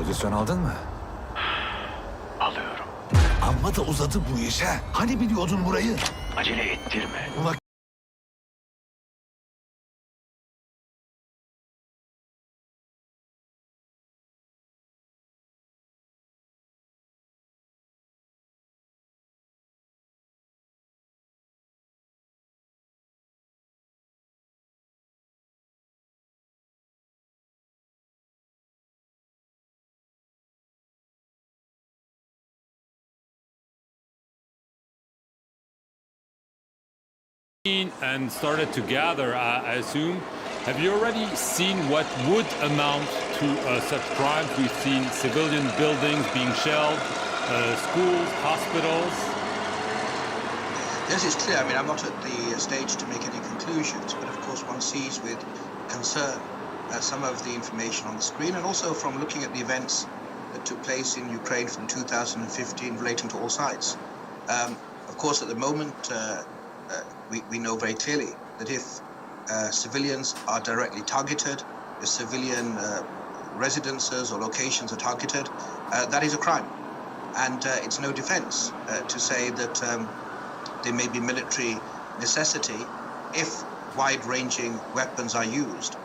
Pozisyon aldın mı? Alıyorum. Amma da uzadı bu iş ha. Hani biliyordun burayı? Acele ettirme. Ulan and started to gather, I assume. Have you already seen what would amount to such crimes? We've seen civilian buildings being shelled, schools, hospitals. Yes, it's clear. I mean, I'm not at the stage to make any conclusions, but of course one sees with concern some of the information on the screen, and also from looking at the events that took place in Ukraine from 2015 relating to all sides. Of course, at the moment, we know very clearly that if civilians are directly targeted, if civilian residences or locations are targeted, that is a crime. And it's no defense to say that there may be military necessity if wide-ranging weapons are used,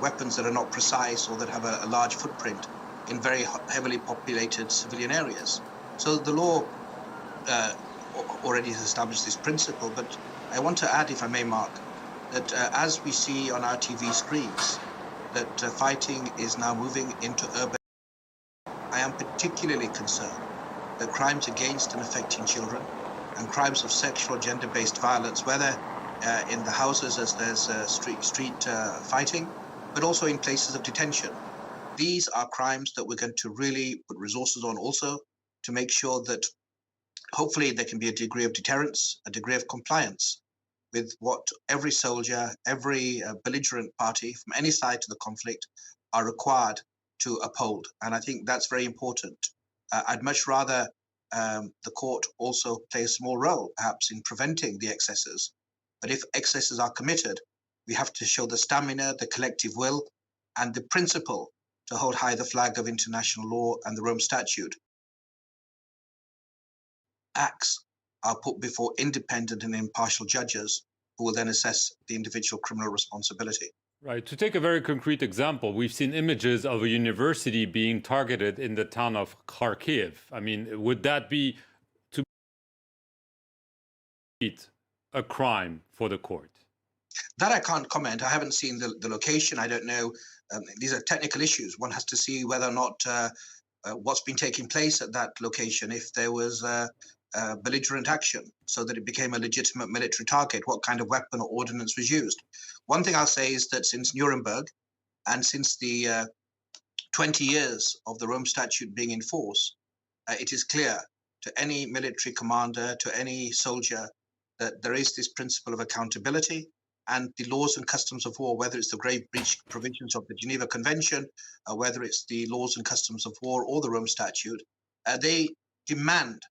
weapons that are not precise or that have a large footprint in very heavily populated civilian areas. So the law already has established this principle, but I want to add, if I may, Mark, that as we see on our TV screens, that fighting is now moving into urban. I am particularly concerned that crimes against and affecting children and crimes of sexual or gender-based violence, whether in the houses as there's street fighting, but also in places of detention. These are crimes that we're going to really put resources on also to make sure that hopefully there can be a degree of deterrence, a degree of compliance with what every soldier, every belligerent party from any side to the conflict are required to uphold. And I think that's very important. I'd much rather the court also play a small role, perhaps, in preventing the excesses. But if excesses are committed, we have to show the stamina, the collective will, and the principle to hold high the flag of international law and the Rome Statute. Acts are put before independent and impartial judges who will then assess the individual criminal responsibility. Right. To take a very concrete example, we've seen images of a university being targeted in the town of Kyiv. I mean, would that be to beat a crime for the court? That I can't comment. I haven't seen the location. I don't know. These are technical issues. One has to see whether or not what's been taking place at that location, if there was belligerent action so that it became a legitimate military target, what kind of weapon or ordnance was used. One thing I'll say is that since Nuremberg and since the 20 years of the Rome Statute being in force, it is clear to any military commander, to any soldier, that there is this principle of accountability, and the laws and customs of war, whether it's the grave breach provisions of the Geneva Convention, whether it's the laws and customs of war or the Rome Statute, they demand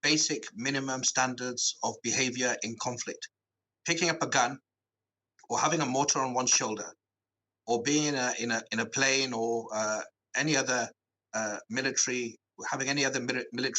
basic minimum standards of behavior in conflict. Picking up a gun or having a mortar on one's shoulder or being in a plane or any other military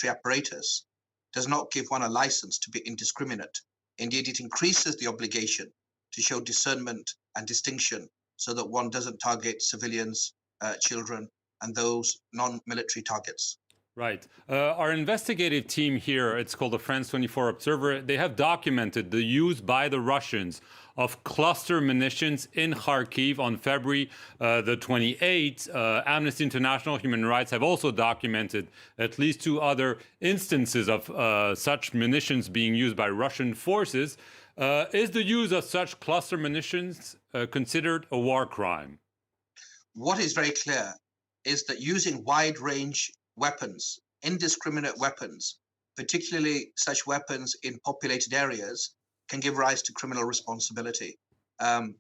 apparatus does not give one a license to be indiscriminate. Indeed, it increases the obligation to show discernment and distinction so that one doesn't target civilians, children, and those non-military targets. Right. Our investigative team here, it's called the France 24 Observer, they have documented the use by the Russians of cluster munitions in Kharkiv on February the 28th. Amnesty International, Human Rights have also documented at least 2 other instances of such munitions being used by Russian forces. Is the use of such cluster munitions considered a war crime? What is very clear is that using wide-range weapons, indiscriminate weapons, particularly such weapons in populated areas, can give rise to criminal responsibility. It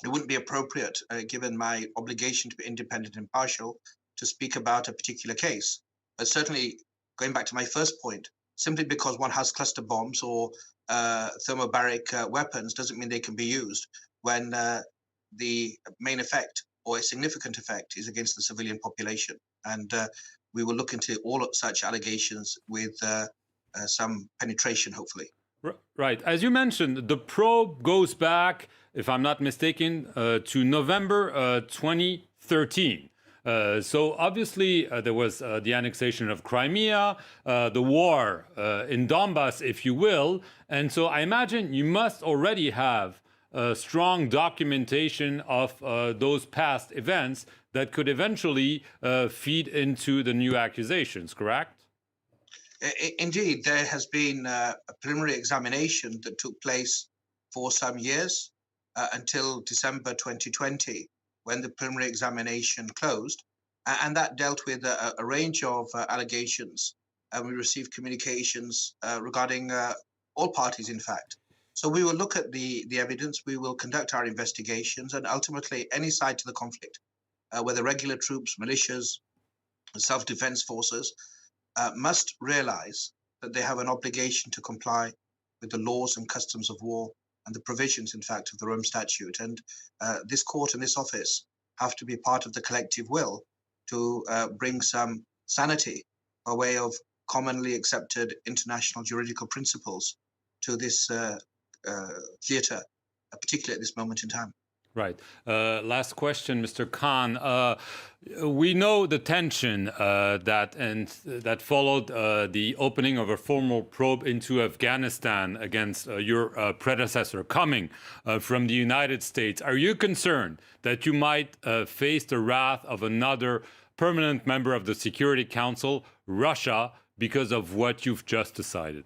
wouldn't be appropriate, given my obligation to be independent and impartial, to speak about a particular case. But certainly, going back to my first point, simply because one has cluster bombs or thermobaric weapons doesn't mean they can be used when the main effect or a significant effect is against the civilian population. And we will look into all of such allegations with some penetration, hopefully. Right. As you mentioned, the probe goes back, if I'm not mistaken, to November 2013. So obviously there was the annexation of Crimea, the war in Donbass, if you will. And so I imagine you must already have strong documentation of those past events that could eventually feed into the new accusations, correct? Indeed, there has been a preliminary examination that took place for some years until December 2020, when the preliminary examination closed, and that dealt with a range of allegations. And we received communications regarding all parties, in fact. So we will look at the evidence, we will conduct our investigations, and ultimately any side to the conflict, whether regular troops, militias, self-defense forces, must realize that they have an obligation to comply with the laws and customs of war and the provisions, in fact, of the Rome Statute. And this court and this office have to be part of the collective will to bring some sanity by way of commonly accepted international juridical principles to this theater, particularly at this moment in time. Right. Last question, Mr. Khan. We know the tension that followed the opening of a formal probe into Afghanistan against your predecessor coming from the United States. Are you concerned that you might face the wrath of another permanent member of the Security Council, Russia, because of what you've just decided?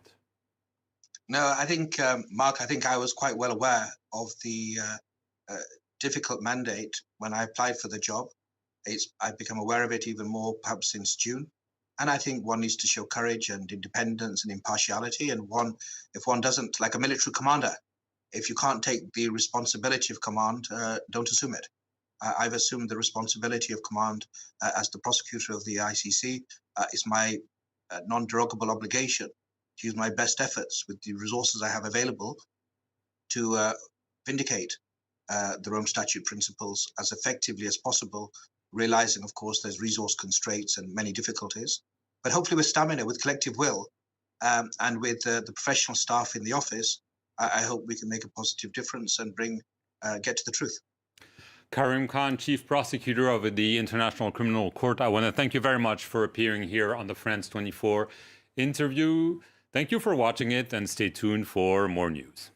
No, I think, Mark, I think I was quite well aware of the difficult mandate when I applied for the job. I've become aware of it even more perhaps since June. And I think one needs to show courage and independence and impartiality. And if one doesn't, like a military commander, if you can't take the responsibility of command, don't assume it. I've assumed the responsibility of command as the prosecutor of the ICC. It's my non-derogable obligation to use my best efforts with the resources I have available to vindicate the Rome Statute principles as effectively as possible, realizing, of course, there's resource constraints and many difficulties, but hopefully with stamina, with collective will, and with the professional staff in the office, I hope we can make a positive difference and get to the truth. Karim Khan, Chief Prosecutor of the International Criminal Court, I want to thank you very much for appearing here on the France 24 interview. Thank you for watching it, and stay tuned for more news.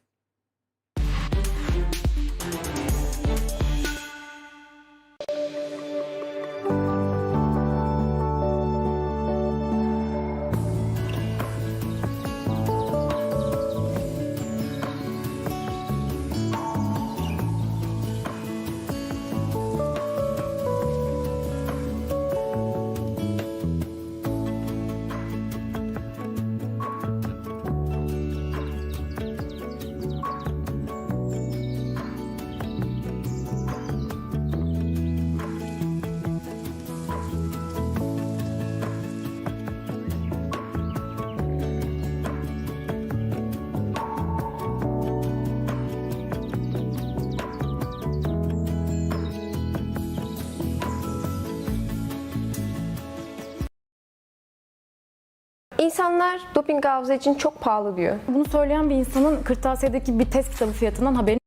İnsanlar doping hafıza için çok pahalı diyor. Bunu söyleyen bir insanın kırtasiyedeki bir test kitabı fiyatından haberi.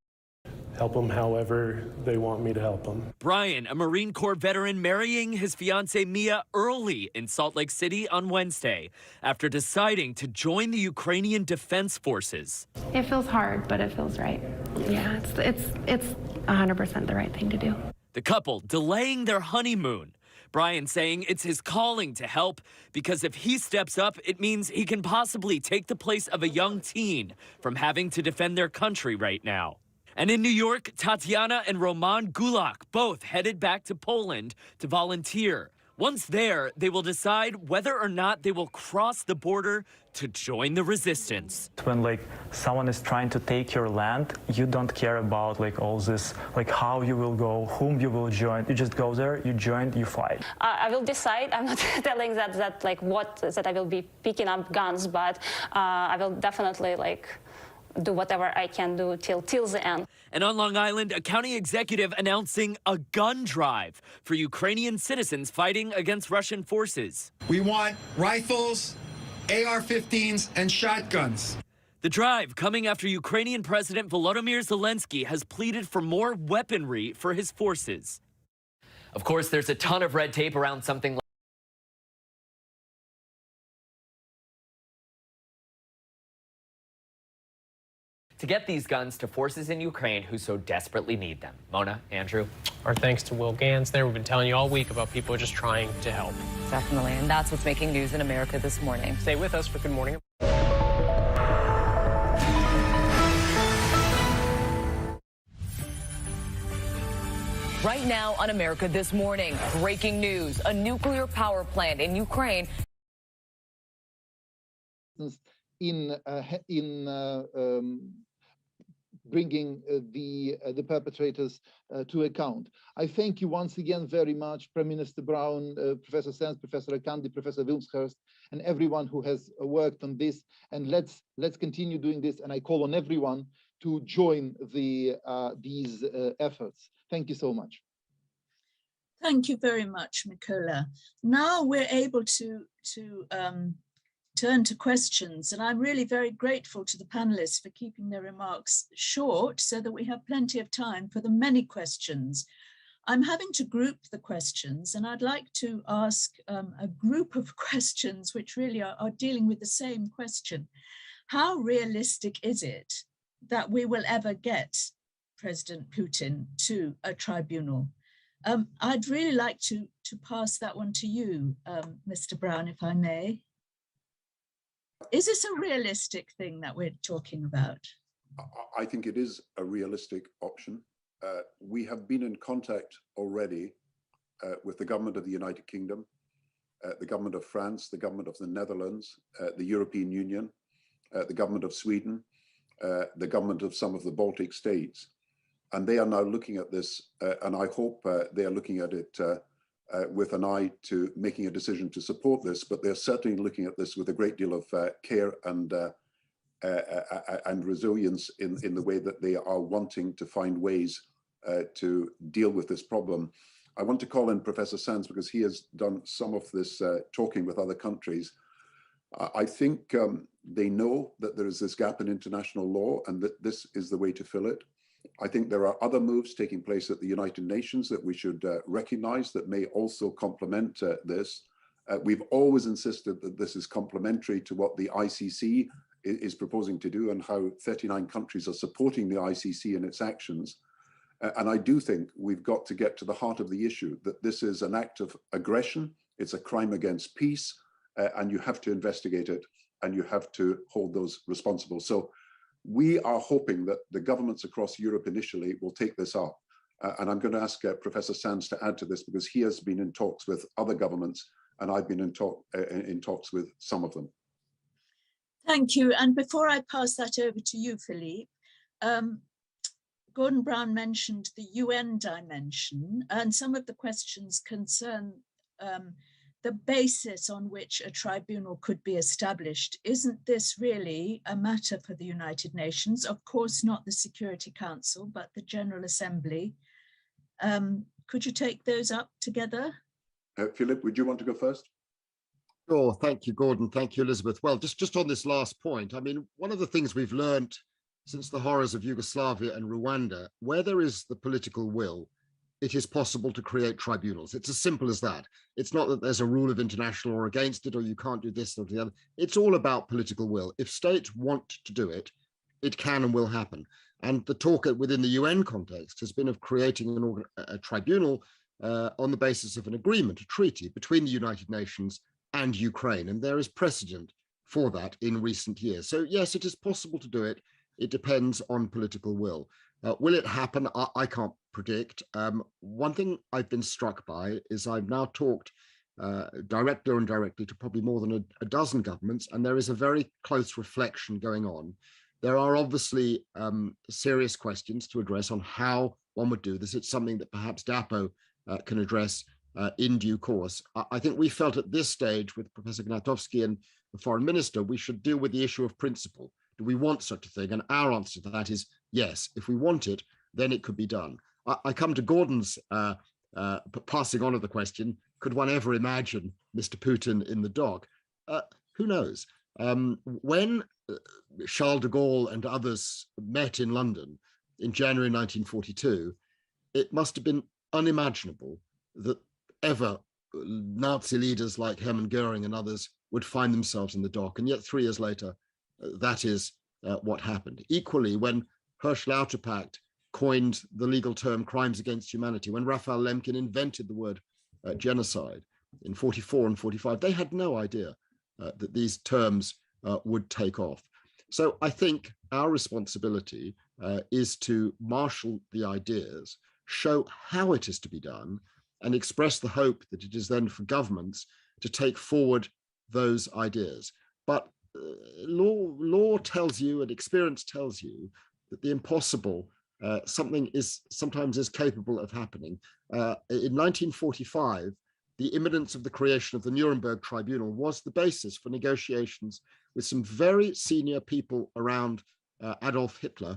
Help them however they want me to help them. Brian, a Marine Corps veteran, marrying his fiancée Mia early in Salt Lake City on Wednesday after deciding to join the Ukrainian Defense Forces. It feels hard, but it feels right. Yeah, it's 100% the right thing to do. The couple delaying their honeymoon. Brian saying it's his calling to help because if he steps up, it means he can possibly take the place of a young teen from having to defend their country right now. And in New York, Tatiana and Roman Gulak both headed back to Poland to volunteer. Once there, they will decide whether or not they will cross the border to join the resistance. When someone is trying to take your land, you don't care about all this, how you will go, whom you will join. You just go there, you join, you fight. I will decide. I'm not telling that I will be picking up guns, but I will definitely do whatever I can do till the end. And on Long Island, a county executive announcing a gun drive for Ukrainian citizens fighting against Russian forces. We want rifles, AR-15s, and shotguns. The drive coming after Ukrainian President Volodymyr Zelensky has pleaded for more weaponry for his forces. Of course, there's a ton of red tape around something like to get these guns to forces in Ukraine who so desperately need them. Mona, Andrew. Our thanks to Will Gans there. We've been telling you all week about people just trying to help. Definitely, and that's what's making news in America this morning. Stay with us for Good Morning. Right now on America This Morning, breaking news, a nuclear power plant in Ukraine. In bringing the perpetrators to account. I thank you once again very much, Prime Minister Brown, Professor Sands, Professor Akandi, Professor Wilmshurst, and everyone who has worked on this. And let's continue doing this. And I call on everyone to join these efforts. Thank you so much. Thank you very much, Mikola. Now we're able to turn to questions, and I'm really very grateful to the panelists for keeping their remarks short so that we have plenty of time for the many questions. I'm having to group the questions, and I'd like to ask a group of questions which really are dealing with the same question. How realistic is it that we will ever get President Putin to a tribunal? I'd really like to pass that one to you, Mr. Brown, if I may. Is this a realistic thing that we're talking about? I think it is a realistic option. We have been in contact already with the government of the United Kingdom, the government of France, the government of the Netherlands, the European Union, the government of Sweden, the government of some of the Baltic states. And they are now looking at this, and I hope they are looking at it with an eye to making a decision to support this, but they're certainly looking at this with a great deal of care and resilience in the way that they are wanting to find ways to deal with this problem. I want to call in Professor Sands because he has done some of this talking with other countries. I think they know that there is this gap in international law and that this is the way to fill it. I think there are other moves taking place at the United Nations that we should recognize that may also complement this. We've always insisted that this is complementary to what the ICC is proposing to do and how 39 countries are supporting the ICC in its actions. And I do think we've got to get to the heart of the issue, that this is an act of aggression, it's a crime against peace, and you have to investigate it and you have to hold those responsible. So we are hoping that the governments across Europe initially will take this up. And I'm going to ask Professor Sands to add to this because he has been in talks with other governments and I've been in talks with some of them. Thank you. And before I pass that over to you, Philippe, Gordon Brown mentioned the UN dimension, and some of the questions concern the basis on which a tribunal could be established. Isn't this really a matter for the United Nations? Of course, not the Security Council, but the General Assembly. Could you take those up together? Philip, would you want to go first? Sure. Thank you, Gordon. Thank you, Elizabeth. Well, just on this last point, I mean, one of the things we've learned since the horrors of Yugoslavia and Rwanda, where there is the political will, it is possible to create tribunals. It's as simple as that. It's not that there's a rule of international law against it, or you can't do this or the other. It's all about political will. If states want to do it, it can and will happen. And the talk within the UN context has been of creating a tribunal on the basis of an agreement, a treaty between the United Nations and Ukraine. And there is precedent for that in recent years. So yes, it is possible to do it. It depends on political will. Will it happen? I can't predict. One thing I've been struck by is I've now talked directly or indirectly to probably more than a dozen governments, and there is a very close reflection going on. There are obviously serious questions to address on how one would do this. It's something that perhaps DAPO can address in due course. I think we felt at this stage with Professor Gnatovsky and the foreign minister, we should deal with the issue of principle. Do we want such a thing? And our answer to that is yes. If we want it, then it could be done. I come to Gordon's passing on of the question, could one ever imagine Mr. Putin in the dock? Who knows? When Charles de Gaulle and others met in London in January 1942, it must have been unimaginable that ever Nazi leaders like Hermann Goering and others would find themselves in the dock. And yet 3 years later, that is what happened. Equally, when Hersch Lauterpacht coined the legal term crimes against humanity, when Raphael Lemkin invented the word genocide in 44 and 45, they had no idea that these terms would take off. So I think our responsibility is to marshal the ideas, show how it is to be done, and express the hope that it is then for governments to take forward those ideas. But law tells you and experience tells you that the impossible sometimes is capable of happening. In 1945, the imminence of the creation of the Nuremberg Tribunal was the basis for negotiations with some very senior people around Adolf Hitler,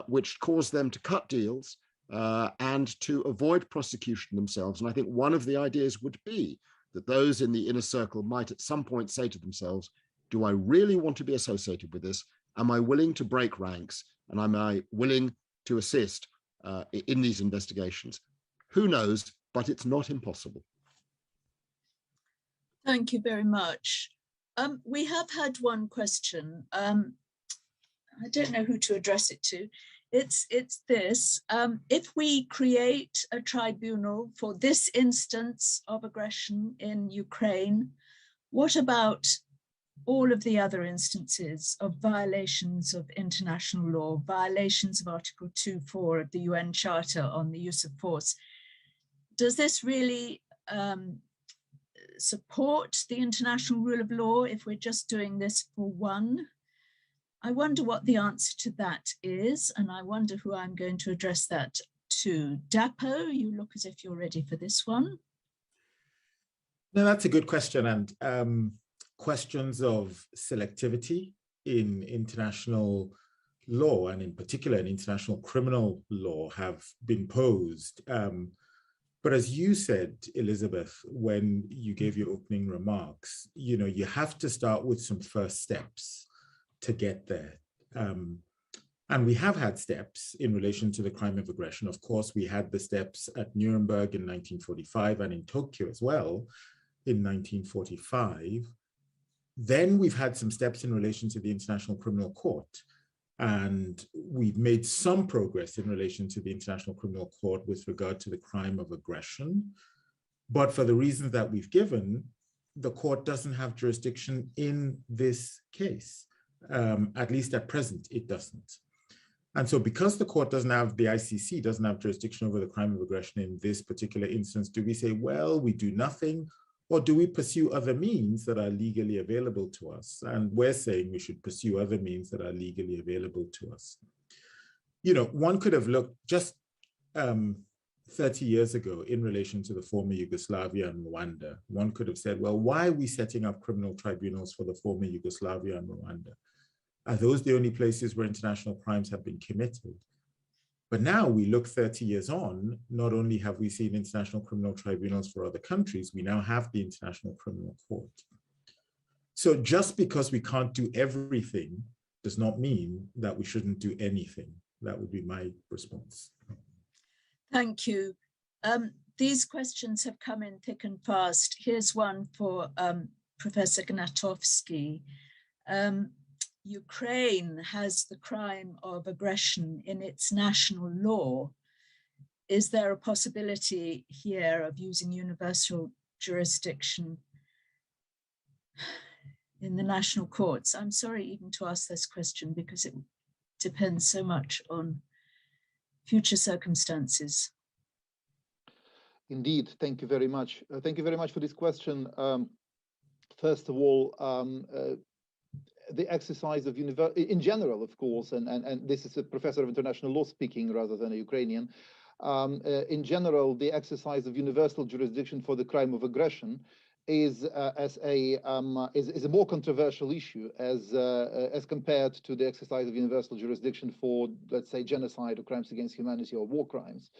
which caused them to cut deals and to avoid prosecution themselves. And I think one of the ideas would be that those in the inner circle might at some point say to themselves, do I really want to be associated with this? Am I willing to break ranks? And am I willing to assist in these investigations? Who knows, but it's not impossible. Thank you very much. We have had one question. I don't know who to address it to. It's this. If we create a tribunal for this instance of aggression in Ukraine, what about all of the other instances of violations of international law, violations of Article 2.4 of the UN Charter on the use of force? Does this really support the international rule of law if we're just doing this for one? I wonder what the answer to that is, and I wonder who I'm going to address that to. Dapo, you look as if you're ready for this one. No, that's a good question. And questions of selectivity in international law, and in particular in international criminal law, have been posed. But as you said, Elizabeth, when you gave your opening remarks, you have to start with some first steps to get there. And we have had steps in relation to the crime of aggression. Of course, we had the steps at Nuremberg in 1945 and in Tokyo as well in 1945. Then we've had some steps in relation to the International Criminal Court. And we've made some progress in relation to the International Criminal Court with regard to the crime of aggression. But for the reasons that we've given, the court doesn't have jurisdiction in this case. At least at present, it doesn't. And so because the court doesn't have, the ICC doesn't have jurisdiction over the crime of aggression in this particular instance, do we say, well, we do nothing? Or do we pursue other means that are legally available to us? And we're saying we should pursue other means that are legally available to us. One could have looked just 30 years ago in relation to the former Yugoslavia and Rwanda. One could have said, well, why are we setting up criminal tribunals for the former Yugoslavia and Rwanda? Are those the only places where international crimes have been committed? But now we look 30 years on, not only have we seen international criminal tribunals for other countries, we now have the International Criminal Court. So just because we can't do everything does not mean that we shouldn't do anything. That would be my response. Thank you. These questions have come in thick and fast. Here's one for Professor Gnatovsky. Ukraine has the crime of aggression in its national law. Is there a possibility here of using universal jurisdiction in the national courts? I'm sorry even to ask this question because it depends so much on future circumstances. Indeed, thank you very much. Thank you very much for this question. First of all, the exercise of in general, of course, and this is a professor of international law speaking rather than a Ukrainian. In general, the exercise of universal jurisdiction for the crime of aggression is a more controversial issue as compared to the exercise of universal jurisdiction for, let's say, genocide or crimes against humanity or war crimes.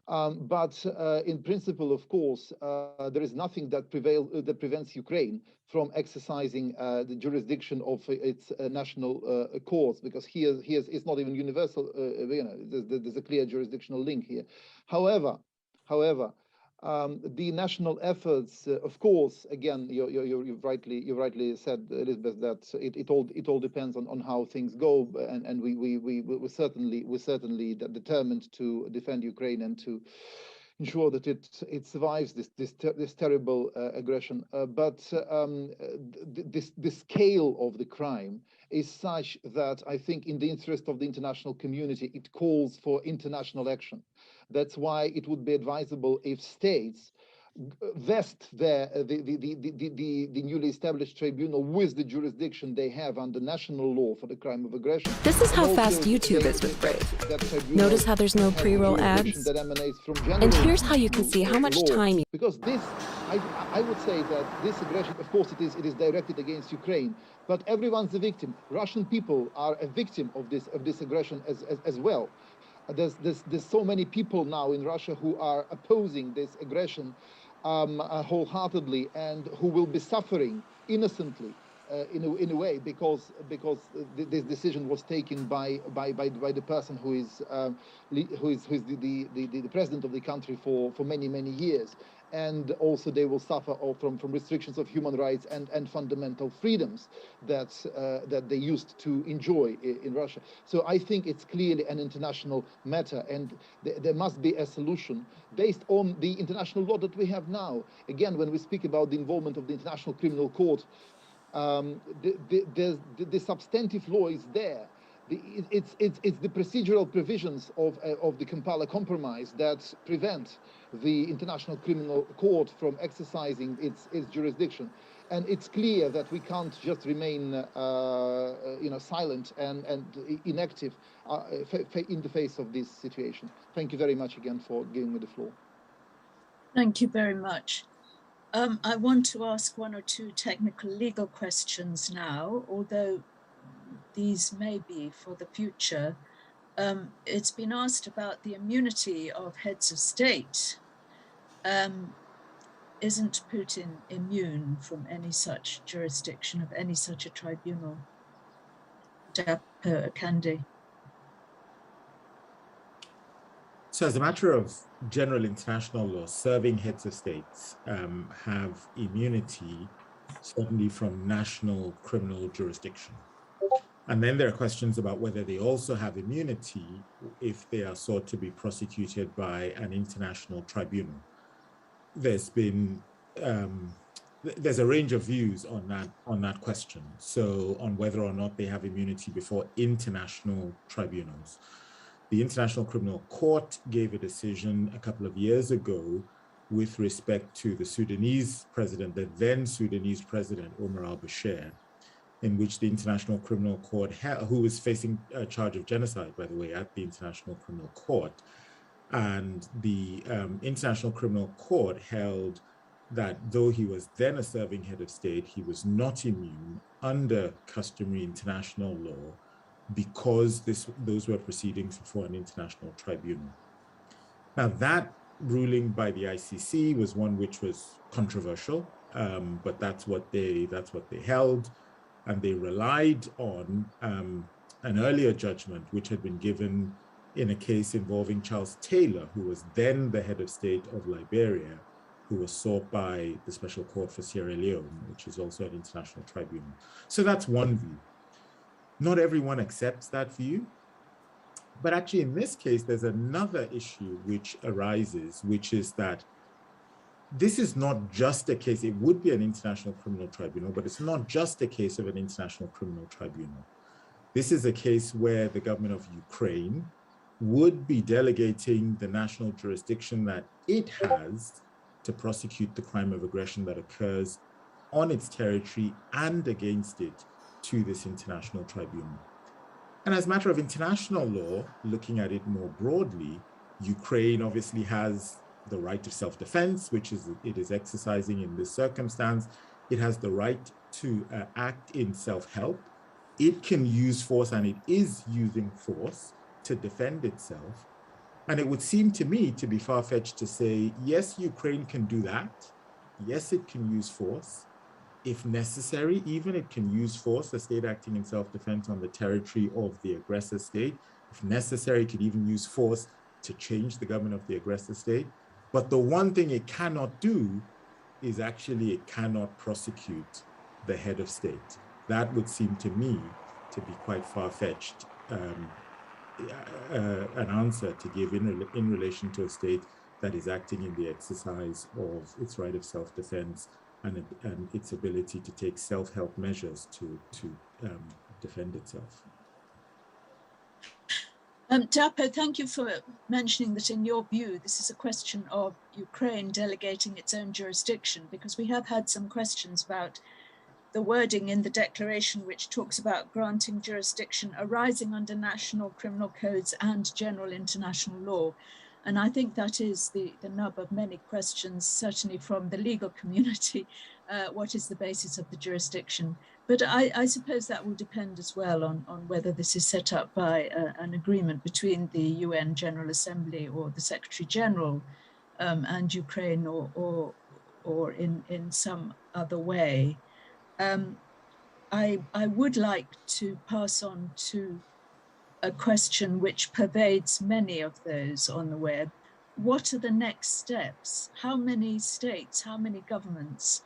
But in principle, of course, there is nothing that prevents Ukraine from exercising the jurisdiction of its national courts, because here it's not even universal. There's a clear jurisdictional link here. However, the national efforts, of course, again, you rightly said, Elizabeth, that it all depends on how things go, and we're certainly determined to defend Ukraine and to ensure that it survives this terrible aggression. But the scale of the crime is such that I think, in the interest of the international community, it calls for international action. That's why it would be advisable if states vest the newly established tribunal with the jurisdiction they have under national law for the crime of aggression. This is how fast YouTube is with Brave. Notice how there's no pre-roll ads? And here's how you can see how much time you... Because this, I would say that this aggression, of course, it is directed against Ukraine, but everyone's a victim. Russian people are a victim of this aggression as well. There's so many people now in Russia who are opposing this aggression wholeheartedly, and who will be suffering innocently in a way because this decision was taken by the person who is the president of the country for many years. And also they will suffer from restrictions of human rights and fundamental freedoms that they used to enjoy in Russia. So I think it's clearly an international matter, and there must be a solution based on the international law that we have now. Again, when we speak about the involvement of the International Criminal Court, the substantive law is there. It's the procedural provisions of the Kampala Compromise that prevent the International Criminal Court from exercising its jurisdiction, and it's clear that we can't just remain silent and inactive in the face of this situation. Thank you very much again for giving me the floor. Thank you very much. I want to ask one or two technical legal questions now, although these may be for the future. It's been asked about the immunity of heads of state. Isn't Putin immune from any such jurisdiction of any such a tribunal? Kandi. So as a matter of general international law, serving heads of states have immunity, certainly from national criminal jurisdiction. And then there are questions about whether they also have immunity if they are sought to be prosecuted by an international tribunal. There's been, there's a range of views on that question. So on whether or not they have immunity before international tribunals. The International Criminal Court gave a decision a couple of years ago with respect to the Sudanese president, the then Sudanese president, Omar al-Bashir, in which the International Criminal Court, who was facing a charge of genocide, by the way, at the International Criminal Court. And the International Criminal Court held that though he was then a serving head of state, he was not immune under customary international law because those were proceedings before an international tribunal. Now that ruling by the ICC was one which was controversial, but that's what they held. And they relied on an earlier judgment which had been given in a case involving Charles Taylor, who was then the head of state of Liberia, who was sought by the Special Court for Sierra Leone, which is also an international tribunal. So that's one view. Not everyone accepts that view. But actually, in this case, there's another issue which arises, which is that this is not just a case, it would be an international criminal tribunal, but it's not just a case of an international criminal tribunal. This is a case where the government of Ukraine would be delegating the national jurisdiction that it has to prosecute the crime of aggression that occurs on its territory and against it to this international tribunal. And as a matter of international law, looking at it more broadly, Ukraine obviously has the right of self-defense, which it is exercising in this circumstance. It has the right to act in self-help. It can use force, and it is using force to defend itself. And it would seem to me to be far-fetched to say, yes, Ukraine can do that. Yes, it can use force. If necessary, even it can use force, the state acting in self-defense on the territory of the aggressor state. If necessary, it could even use force to change the government of the aggressor state. But the one thing it cannot do is actually it cannot prosecute the head of state. That would seem to me to be quite far-fetched an answer to give in relation to a state that is acting in the exercise of its right of self-defense and its ability to take self-help measures to defend itself. Dapo, thank you for mentioning that in your view, this is a question of Ukraine delegating its own jurisdiction, because we have had some questions about the wording in the declaration, which talks about granting jurisdiction arising under national criminal codes and general international law. And I think that is the nub of many questions, certainly from the legal community. What is the basis of the jurisdiction? But I suppose that will depend as well on whether this is set up by an agreement between the UN General Assembly or the Secretary General and Ukraine, or in some other way. I would like to pass on to a question which pervades many of those on the web. What are the next steps? How many states, how many governments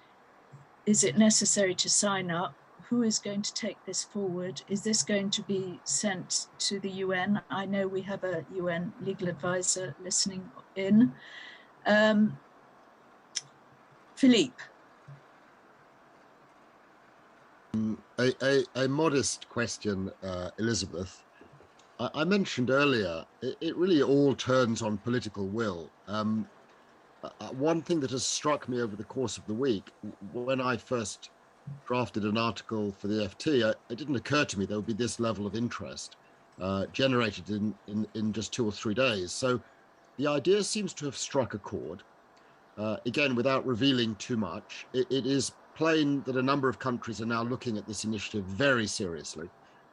is it necessary to sign up? Who is going to take this forward? Is this going to be sent to the UN? I know we have a UN legal advisor listening in. Philippe. A modest question, Elizabeth. I mentioned earlier, it really all turns on political will. One thing that has struck me over the course of the week, when I first drafted an article for the FT, it didn't occur to me there would be this level of interest generated in just 2 or 3 days. So the idea seems to have struck a chord. Again, without revealing too much, it is plain that a number of countries are now looking at this initiative very seriously.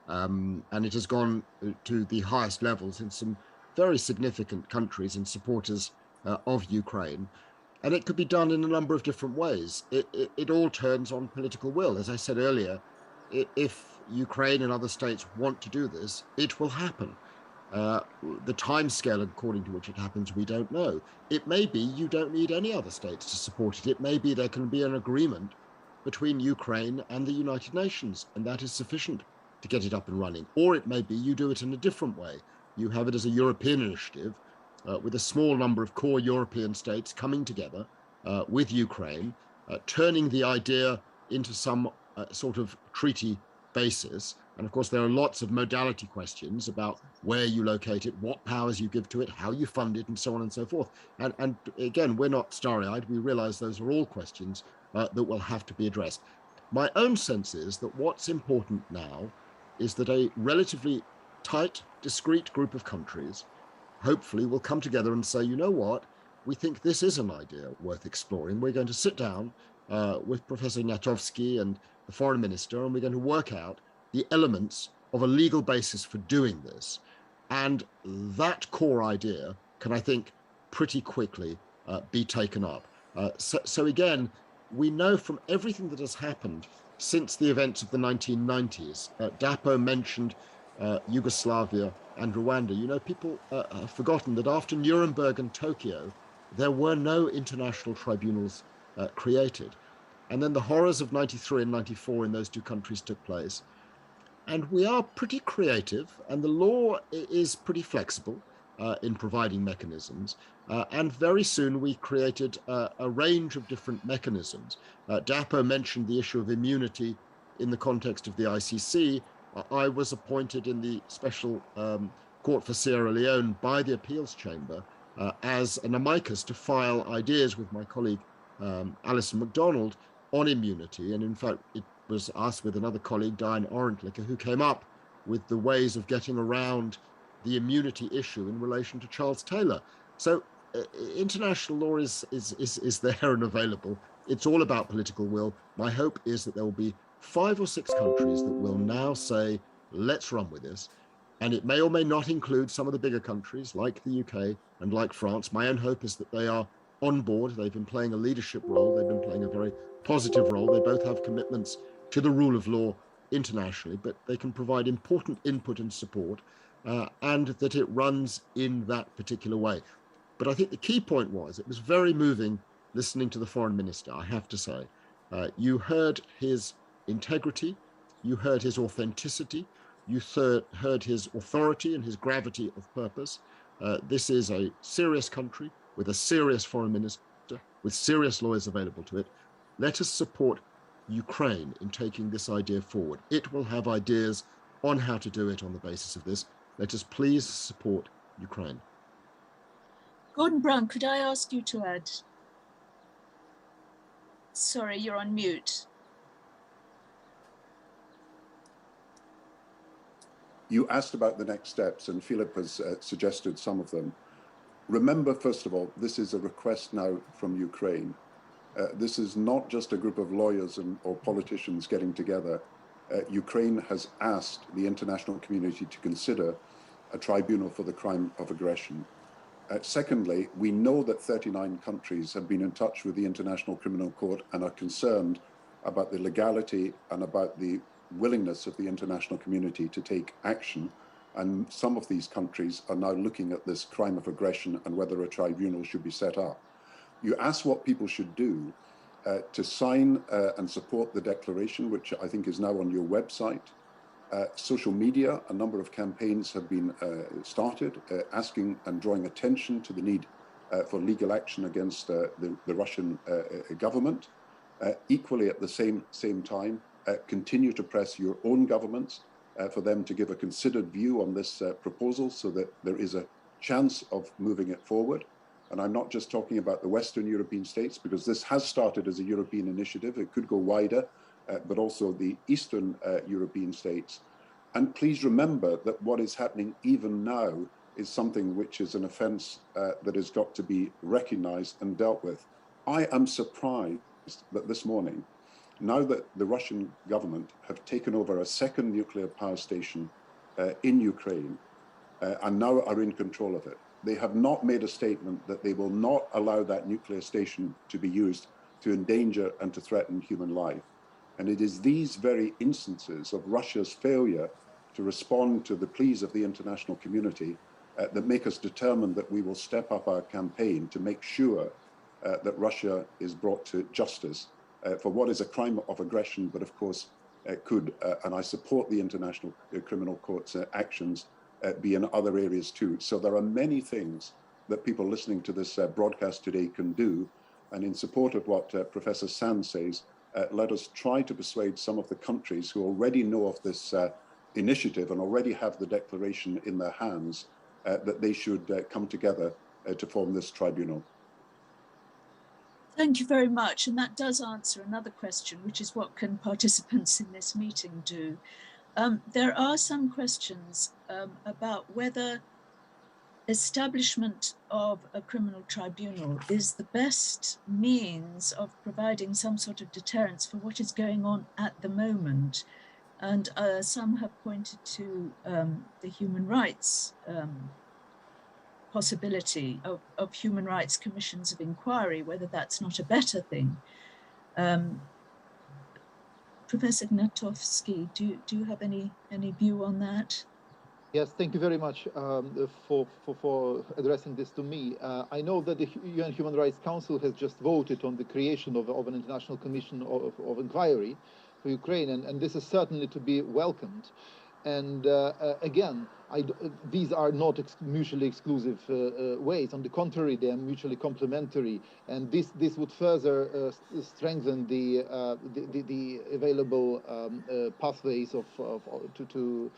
And it has gone to the highest levels in some very significant countries and supporters of Ukraine. And it could be done in a number of different ways. It all turns on political will. As I said earlier, if Ukraine and other states want to do this, it will happen. The timescale according to which it happens, we don't know. It may be you don't need any other states to support it. It may be there can be an agreement between Ukraine and the United Nations, and that is sufficient to get it up and running. Or it may be you do it in a different way. You have it as a European initiative with a small number of core European states coming together with Ukraine, turning the idea into some sort of treaty basis. And of course, there are lots of modality questions about where you locate it, what powers you give to it, how you fund it, and so on and so forth. And again, we're not starry-eyed. We realize those are all questions that will have to be addressed. My own sense is that what's important now is that a relatively tight, discrete group of countries hopefully will come together and say, you know what, we think this is an idea worth exploring. We're going to sit down with Professor Gnatovsky and the foreign minister, and we're going to work out the elements of a legal basis for doing this. And that core idea can, I think, pretty quickly be taken up. So again, we know from everything that has happened since the events of the 1990s, Dapo mentioned Yugoslavia and Rwanda. You know, people have forgotten that after Nuremberg and Tokyo, there were no international tribunals created. And then the horrors of 93 and 94 in those two countries took place. And we are pretty creative, and the law is pretty flexible in providing mechanisms. And very soon we created a range of different mechanisms. Dapo mentioned the issue of immunity in the context of the ICC. I was appointed in the Special Court for Sierra Leone by the Appeals Chamber as an amicus to file ideas with my colleague Alison MacDonald on immunity. And in fact, it was us with another colleague, Diane Orentlicker, who came up with the ways of getting around the immunity issue in relation to Charles Taylor. So international law is there and available. It's all about political will. My hope is that there will be 5 or 6 countries that will now say, let's run with this. And it may or may not include some of the bigger countries like the UK and like France. My own hope is that they are on board. They've been playing a leadership role. They've been playing a very positive role. They both have commitments to the rule of law internationally, but they can provide important input and support, and that it runs in that particular way. But I think the key point was, it was very moving listening to the foreign minister, I have to say. You heard his integrity, you heard his authenticity, you heard his authority and his gravity of purpose. This is a serious country with a serious foreign minister, with serious lawyers available to it. Let us support Ukraine in taking this idea forward. It will have ideas on how to do it on the basis of this. Let us please support Ukraine. Gordon Brown, could I ask you to add? Sorry, you're on mute. You asked about the next steps, and Philip has suggested some of them. Remember, first of all, this is a request now from Ukraine. This is not just a group of lawyers or politicians getting together. Ukraine has asked the international community to consider a tribunal for the crime of aggression. Secondly, we know that 39 countries have been in touch with the International Criminal Court and are concerned about the legality and about the willingness of the international community to take action. And some of these countries are now looking at this crime of aggression and whether a tribunal should be set up. You ask what people should do to sign and support the declaration, which I think is now on your website. Social media, a number of campaigns have been started asking and drawing attention to the need for legal action against the Russian government. Equally, at the same time, continue to press your own governments for them to give a considered view on this proposal so that there is a chance of moving it forward. And I'm not just talking about the Western European states, because this has started as a European initiative. It could go wider, but also the Eastern European states. And please remember that what is happening even now is something which is an offense that has got to be recognized and dealt with. I am surprised that this morning, now that the Russian government have taken over a second nuclear power station in Ukraine and now are in control of it, they have not made a statement that they will not allow that nuclear station to be used to endanger and to threaten human life. And it is these very instances of Russia's failure to respond to the pleas of the international community that make us determined that we will step up our campaign to make sure that Russia is brought to justice for what is a crime of aggression, but of course could, and I support the International Criminal Court's actions, be in other areas too. So there are many things that people listening to this broadcast today can do. And in support of what Professor Sand says, let us try to persuade some of the countries who already know of this initiative and already have the declaration in their hands that they should come together to form this tribunal. Thank you very much. And that does answer another question, which is what can participants in this meeting do? There are some questions about whether establishment of a criminal tribunal is the best means of providing some sort of deterrence for what is going on at the moment. And some have pointed to the human rights possibility of human rights commissions of inquiry, whether that's not a better thing. Professor Gnatovsky, do you have any view on that? Yes, thank you very much for addressing this to me. I know that the UN Human Rights Council has just voted on the creation of an international commission of inquiry for Ukraine, and this is certainly to be welcomed. And again, these are not mutually exclusive ways. On the contrary, they are mutually complementary, and this would further strengthen the available pathways to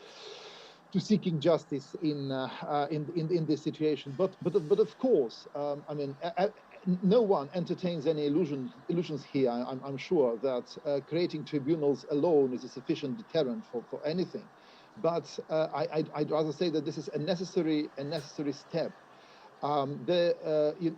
seeking justice in this situation. But of course, I mean, no one entertains any illusions here. I'm sure that creating tribunals alone is a sufficient deterrent for anything. But I'd rather say that this is a necessary step.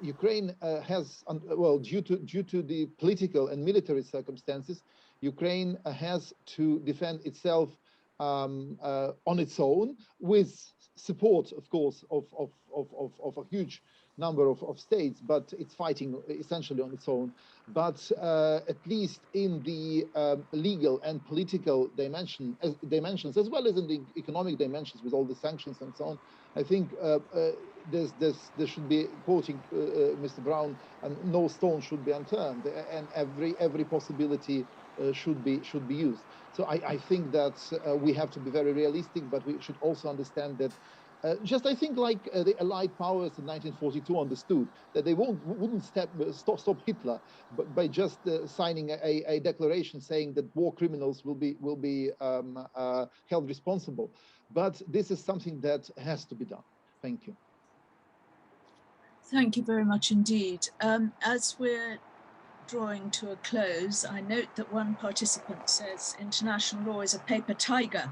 Ukraine has, well, due to the political and military circumstances, Ukraine has to defend itself on its own, with support, of course, of a huge number of states, but it's fighting essentially on its own. But at least in the legal and political dimensions, as well as in the economic dimensions with all the sanctions and so on, I think there should be, quoting Mr. Brown, no stone should be unturned, and every possibility should be used. So I think that we have to be very realistic, but we should also understand that I think like the Allied powers in 1942 understood that they wouldn't stop Hitler by just signing a declaration saying that war criminals will be held responsible. But this is something that has to be done. Thank you. Thank you very much indeed. As we're drawing to a close, I note that one participant says international law is a paper tiger.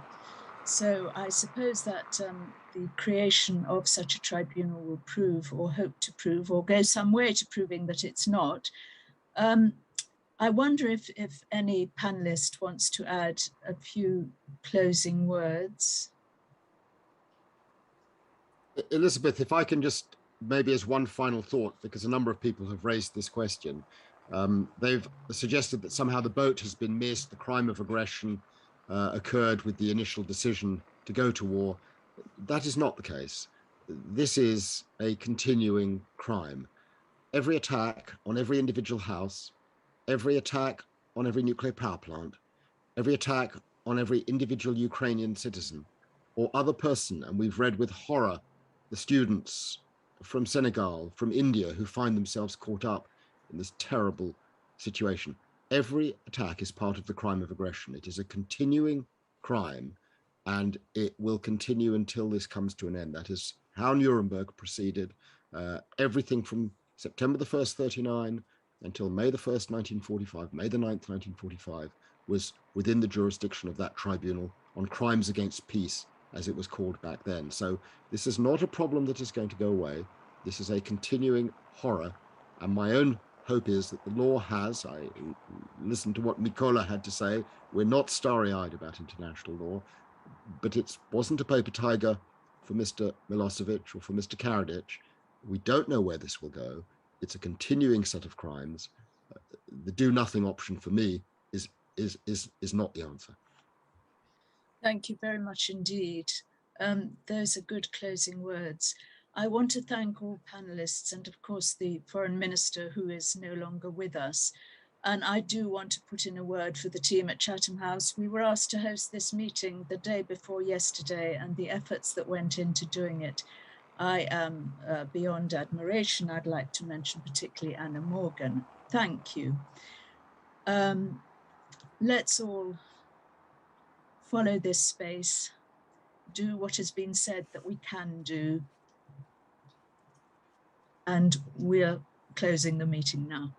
So I suppose that the creation of such a tribunal will prove, or hope to prove, or go some way to proving that it's not. I wonder if any panelist wants to add a few closing words. Elizabeth, if I can just maybe as one final thought, because a number of people have raised this question. They've suggested that somehow the boat has been missed, the crime of aggression occurred with the initial decision to go to war. That is not the case. This is a continuing crime. Every attack on every individual house, every attack on every nuclear power plant, every attack on every individual Ukrainian citizen or other person, and we've read with horror the students from Senegal, from India, who find themselves caught up in this terrible situation. Every attack is part of the crime of aggression. It is a continuing crime, and it will continue until this comes to an end. That is how Nuremberg proceeded. Everything from September the 1st, 39, until May the 1st, 1945, May the 9th, 1945, was within the jurisdiction of that tribunal on crimes against peace, as it was called back then. So this is not a problem that is going to go away. This is a continuing horror. And my own hope is that the law has, I listened to what Mykola had to say, we're not starry-eyed about international law, but it wasn't a paper tiger for Mr. Milosevic or for Mr. Karadzic. We don't know where this will go. It's a continuing set of crimes. The do-nothing option for me is not the answer. Thank you very much indeed. Those are good closing words. I want to thank all panelists and of course the Foreign Minister, who is no longer with us. And I do want to put in a word for the team at Chatham House. We were asked to host this meeting the day before yesterday, and the efforts that went into doing it, I am beyond admiration. I'd like to mention particularly Anna Morgan. Thank you. Let's all follow this space, do what has been said that we can do, and we're closing the meeting now.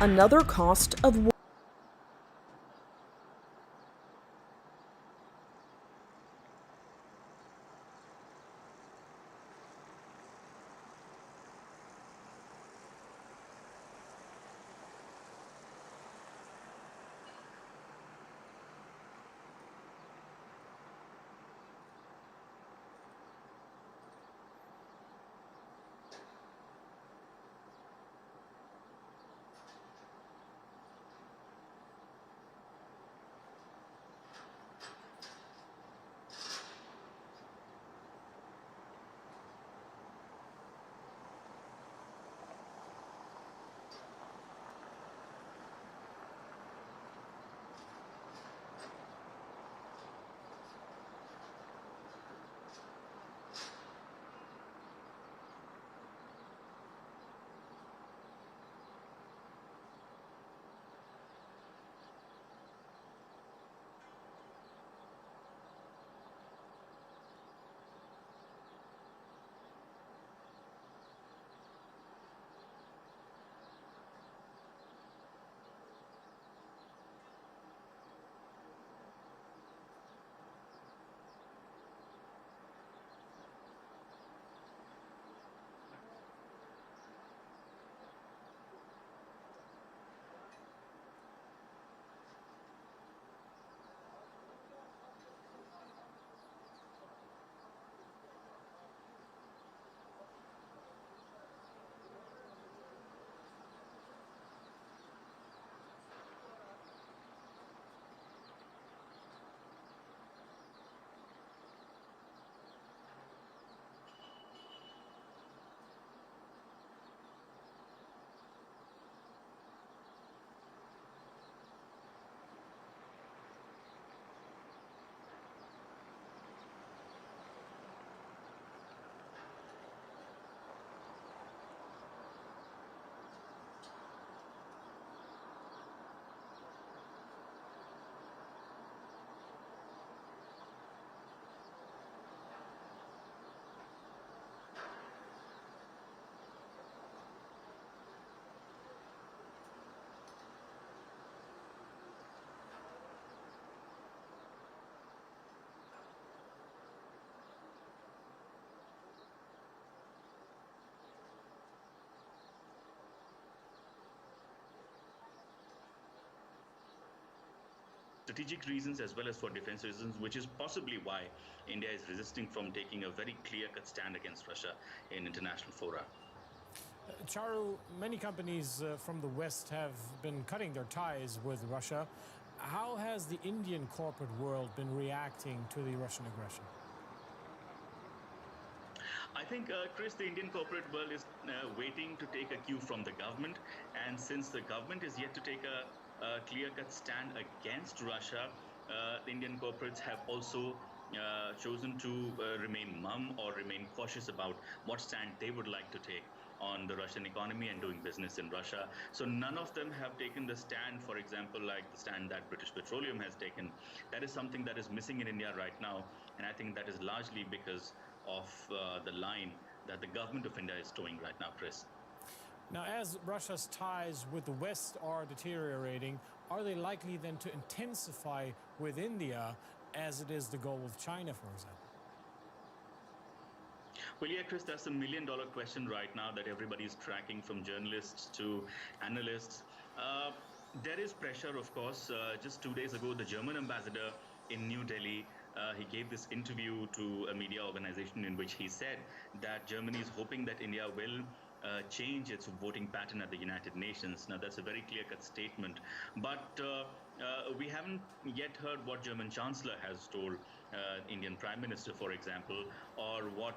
another cost of war. Strategic reasons as well as for defense reasons, which is possibly why India is resisting from taking a very clear-cut stand against Russia in international fora. Charu, many companies from the West have been cutting their ties with Russia. How has the Indian corporate world been reacting to the Russian aggression? I think, Chris, the Indian corporate world is waiting to take a cue from the government. And since the government is yet to take a clear-cut stand against Russia, the Indian corporates have also chosen to remain mum or remain cautious about what stand they would like to take on the Russian economy and doing business in Russia. So none of them have taken the stand, for example, like the stand that British Petroleum has taken. That is something that is missing in India right now. And I think that is largely because of the line that the government of India is towing right now, Chris. Now, as Russia's ties with the West are deteriorating, are they likely then to intensify with India as it is the goal with China, for example? Well, yeah, Chris, that's a million-dollar question right now that everybody's tracking, from journalists to analysts. There is pressure, of course. Just 2 days ago, the German ambassador in New Delhi, he gave this interview to a media organization in which he said that Germany is hoping that India will change its voting pattern at the United Nations. Now, that's a very clear-cut statement. But we haven't yet heard what German Chancellor has told Indian Prime Minister, for example, or what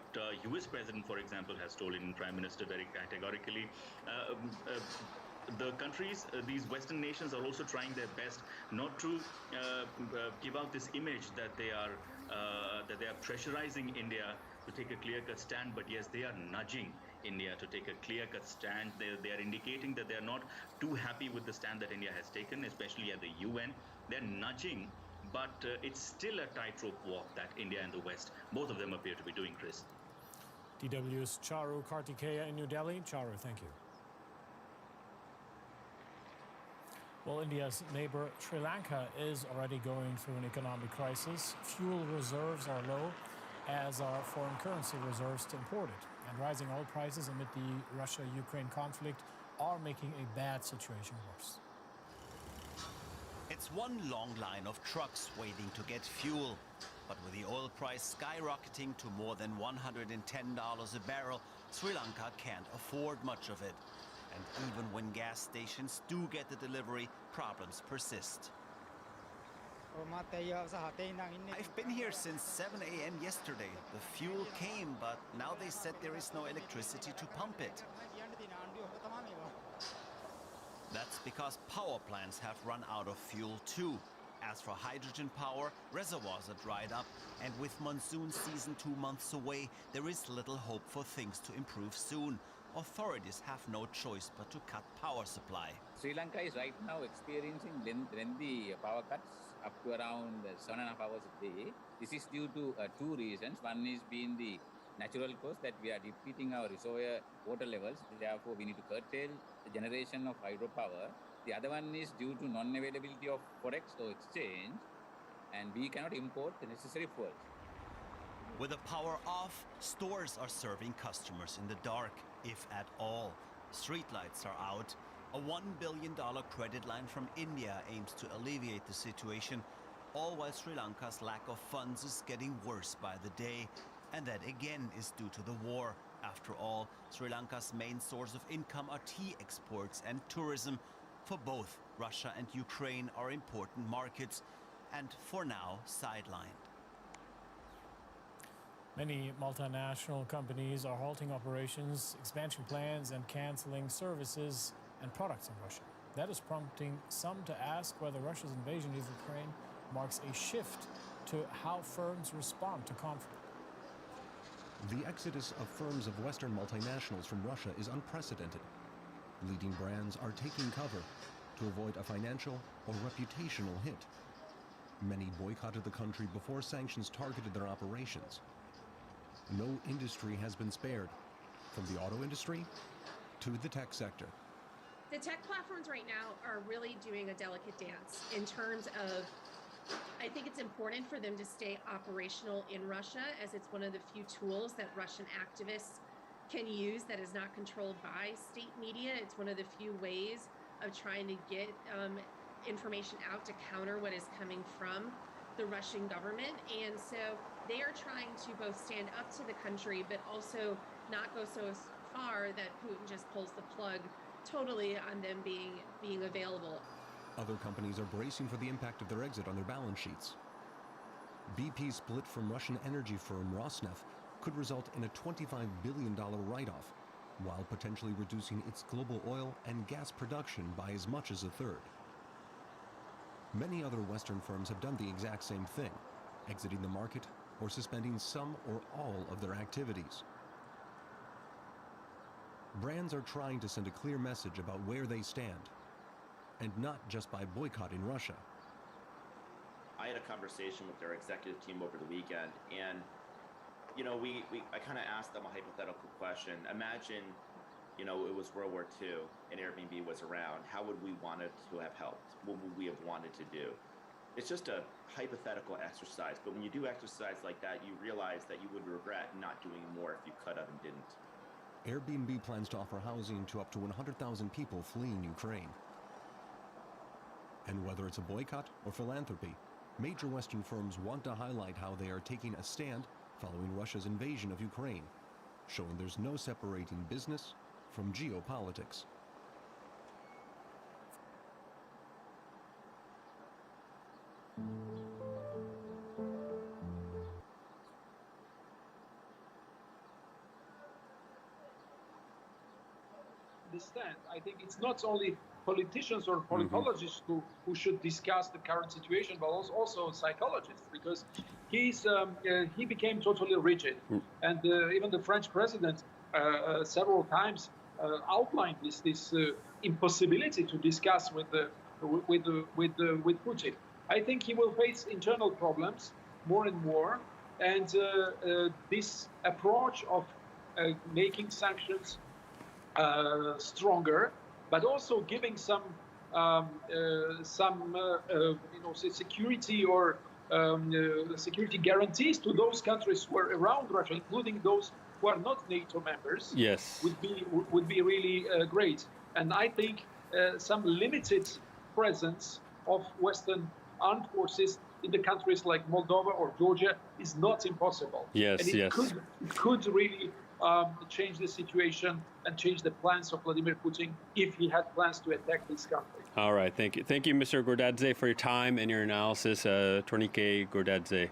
US President, for example, has told Indian Prime Minister very categorically. The countries, these Western nations, are also trying their best not to give out this image that they are pressurizing India to take a clear-cut stand, but yes, they are nudging India to take a clear-cut stand. They are indicating that they are not too happy with the stand that India has taken, especially at the UN. They're nudging, but it's still a tightrope walk that India and the West, both of them, appear to be doing, Chris. DW's Charu Kartikeya in New Delhi. Charu, thank you. Well, India's neighbor Sri Lanka is already going through an economic crisis. Fuel reserves are low, as are foreign currency reserves to import it. And rising oil prices amid the Russia-Ukraine conflict are making a bad situation worse. It's one long line of trucks waiting to get fuel. But with the oil price skyrocketing to more than $110 a barrel, Sri Lanka can't afford much of it. And even when gas stations do get the delivery, problems persist. I've been here since 7 a.m. yesterday. The fuel came, but now they said there is no electricity to pump it. That's because power plants have run out of fuel too. As for hydrogen power, reservoirs are dried up, and with monsoon season 2 months away, there is little hope for things to improve soon. Authorities have no choice but to cut power supply. Sri Lanka is right now experiencing lengthy power cuts up to around 7.5 hours a day. This is due to two reasons. One is being the natural cause that we are depleting our reservoir water levels. Therefore, we need to curtail the generation of hydropower. The other one is due to non-availability of forex or exchange, and we cannot import the necessary fuels. With the power off, stores are serving customers in the dark, if at all. Streetlights are out. A $1 billion credit line from India aims to alleviate the situation, all while Sri Lanka's lack of funds is getting worse by the day. And that again is due to the war. After all, Sri Lanka's main source of income are tea exports and tourism. For both, Russia and Ukraine are important markets, and for now, sidelined. Many multinational companies are halting operations, expansion plans, and canceling services and products in Russia. That is prompting some to ask whether Russia's invasion of Ukraine marks a shift to how firms respond to conflict. The exodus of firms of Western multinationals from Russia is unprecedented. Leading brands are taking cover to avoid a financial or reputational hit. Many boycotted the country before sanctions targeted their operations. No industry has been spared, from the auto industry to the tech sector. The tech platforms right now are really doing a delicate dance in terms of, I think it's important for them to stay operational in Russia, as it's one of the few tools that Russian activists can use that is not controlled by state media. It's one of the few ways of trying to get information out to counter what is coming from the Russian government. And so they are trying to both stand up to the country, but also not go so far that Putin just pulls the plug totally on them being available. Other companies are bracing for the impact of their exit on their balance sheets. BP's split from Russian energy firm Rosneft could result in a $25 billion write-off, while potentially reducing its global oil and gas production by as much as a third. Many other Western firms have done the exact same thing, exiting the market or suspending some or all of their activities. Brands are trying to send a clear message about where they stand, and not just by boycotting Russia. I had a conversation with their executive team over the weekend, and I kind of asked them a hypothetical question. Imagine, it was World War II and Airbnb was around. How would we want it to have helped? What would we have wanted to do? It's just a hypothetical exercise, but when you do exercise like that, you realize that you would regret not doing more if you could have and didn't. Airbnb plans to offer housing to up to 100,000 people fleeing Ukraine. And whether it's a boycott or philanthropy, major Western firms want to highlight how they are taking a stand following Russia's invasion of Ukraine, showing there's no separating business from geopolitics. Understand, I think it's not only politicians or politologists who should discuss the current situation, but also psychologists, because he became totally rigid, and even the French president several times outlined this impossibility to discuss with Putin. I think he will face internal problems more and more, and this approach of making sanctions stronger, but also giving some security or security guarantees to those countries who are around Russia, including those who are not NATO members, yes, would be really great. And I think some limited presence of Western armed forces in the countries like Moldova or Georgia is not impossible. Yes, and it could really change the situation and change the plans of Vladimir Putin if he had plans to attack this country. All right, thank you, Mr. Gordadze, for your time and your analysis. Tornike Gordadze.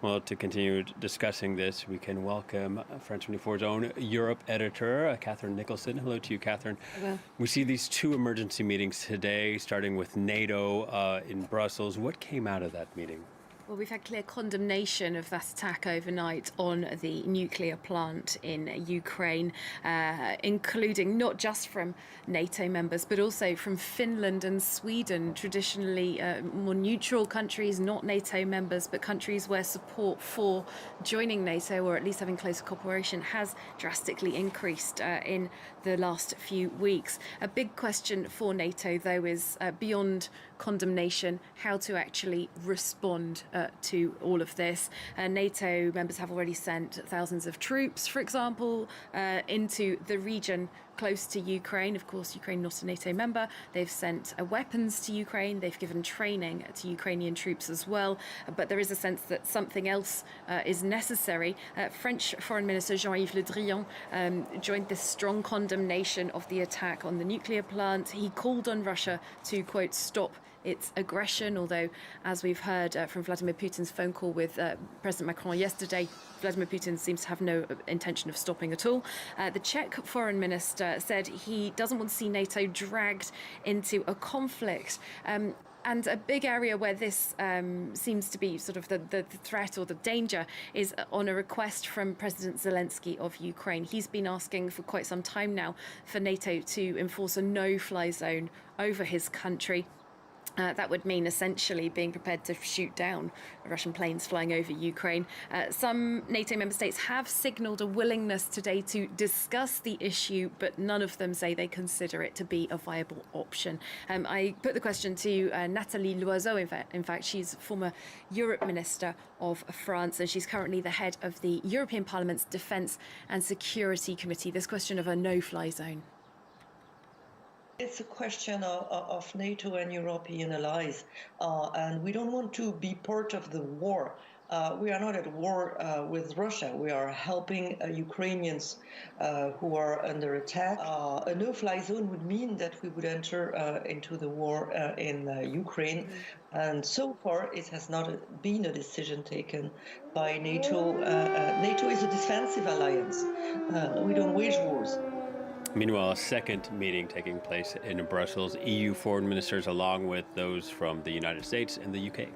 Well, to continue discussing this, we can welcome France 24's own Europe editor, Catherine Nicholson. Hello to you, Catherine. Hello. We see these two emergency meetings today, starting with NATO in Brussels. What came out of that meeting? Well, we've had clear condemnation of that attack overnight on the nuclear plant in Ukraine, including not just from NATO members, but also from Finland and Sweden, traditionally more neutral countries, not NATO members, but countries where support for joining NATO, or at least having closer cooperation, has drastically increased in the last few weeks. A big question for NATO, though, is beyond condemnation, how to actually respond to all of this. NATO members have already sent thousands of troops, for example, into the region close to Ukraine. Of course, Ukraine not a NATO member. They've sent weapons to Ukraine. They've given training to Ukrainian troops as well. But there is a sense that something else is necessary. French Foreign Minister Jean-Yves Le Drian joined this strong condemnation of the attack on the nuclear plant. He called on Russia to, quote, stop its aggression, although, as we've heard from Vladimir Putin's phone call with President Macron yesterday, Vladimir Putin seems to have no intention of stopping at all. The Czech foreign minister said he doesn't want to see NATO dragged into a conflict. And a big area where this seems to be sort of the threat or the danger is on a request from President Zelensky of Ukraine. He's been asking for quite some time now for NATO to enforce a no-fly zone over his country. That would mean essentially being prepared to shoot down Russian planes flying over Ukraine. Some NATO member states have signalled a willingness today to discuss the issue, but none of them say they consider it to be a viable option. I put the question to Nathalie Loiseau, in fact, she's former Europe Minister of France, and she's currently the head of the European Parliament's Defence and Security Committee. This question of a no-fly zone. It's a question of NATO and European allies, and we don't want to be part of the war. We are not at war with Russia. We are helping Ukrainians who are under attack. A no-fly zone would mean that we would enter into the war in Ukraine, and so far it has not been a decision taken by NATO. NATO is a defensive alliance. We don't wage wars. Meanwhile, a second meeting taking place in Brussels, EU foreign ministers along with those from the United States and the UK.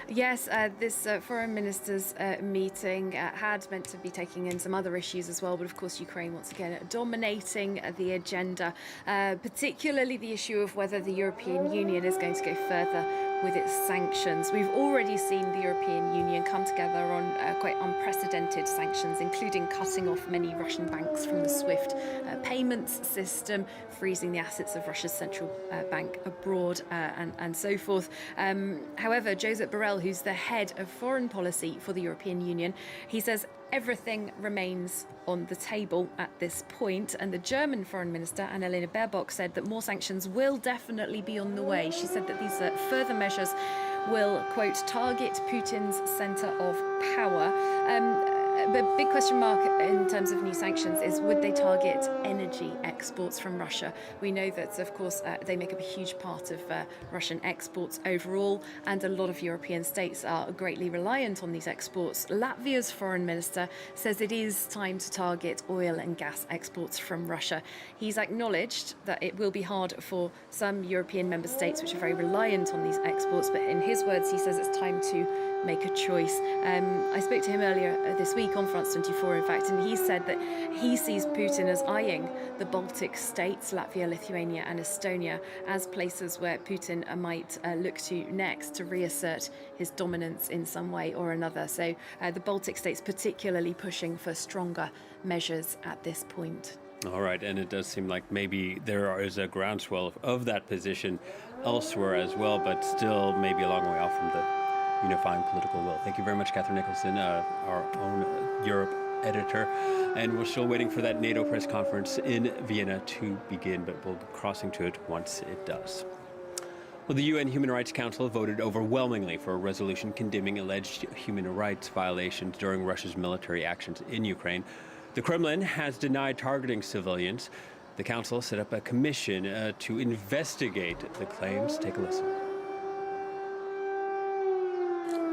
Yes, this foreign ministers meeting had meant to be taking in some other issues as well, but of course Ukraine once again dominating the agenda, particularly the issue of whether the European Union is going to go further with its sanctions. We've already seen the European Union come together on quite unprecedented sanctions, including cutting off many Russian banks from the SWIFT payments system, freezing the assets of Russia's central bank abroad, and so forth. However, Josep Borrell, who's the head of foreign policy for the European Union, he says everything remains on the table at this point. And the German foreign minister, Annalena Baerbock, said that more sanctions will definitely be on the way. She said that these further measures will, quote, target Putin's centre of power. The big question mark in terms of new sanctions is, would they target energy exports from Russia? We know that, of course, they make up a huge part of Russian exports overall, and a lot of European states are greatly reliant on these exports. Latvia's foreign minister says it is time to target oil and gas exports from Russia. He's acknowledged that it will be hard for some European member states which are very reliant on these exports, but in his words, he says it's time to make a choice. I spoke to him earlier this week on France 24, in fact, and he said that he sees Putin as eyeing the Baltic states, Latvia, Lithuania and Estonia, as places where Putin might look to next to reassert his dominance in some way or another. So the Baltic states particularly pushing for stronger measures at this point. All right, and it does seem like maybe there is a groundswell of that position elsewhere as well, but still maybe a long way off from the unifying political will. Thank you very much, Catherine Nicholson, our own Europe editor. And we're still waiting for that NATO press conference in Vienna to begin, but we'll be crossing to it once it does. Well, the UN Human Rights Council voted overwhelmingly for a resolution condemning alleged human rights violations during Russia's military actions in Ukraine. The Kremlin has denied targeting civilians. The council set up a commission to investigate the claims. Take a listen.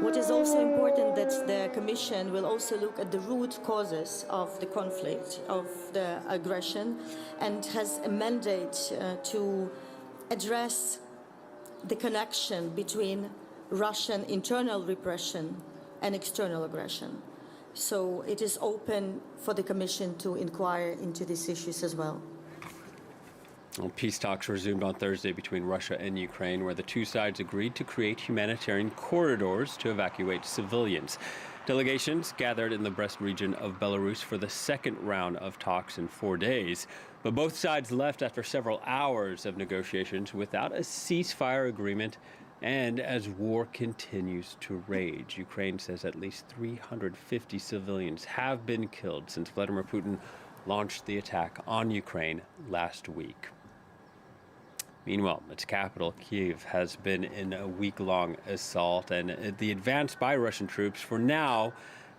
What is also important that the Commission will also look at the root causes of the conflict, of the aggression, and has a mandate to address the connection between Russian internal repression and external aggression. So it is open for the Commission to inquire into these issues as well. Well, peace talks resumed on Thursday between Russia and Ukraine, where the two sides agreed to create humanitarian corridors to evacuate civilians. Delegations gathered in the Brest region of Belarus for the second round of talks in 4 days. But both sides left after several hours of negotiations without a ceasefire agreement. And as war continues to rage, Ukraine says at least 350 civilians have been killed since Vladimir Putin launched the attack on Ukraine last week. Meanwhile, its capital, Kyiv, has been in a week-long assault, and the advance by Russian troops, for now,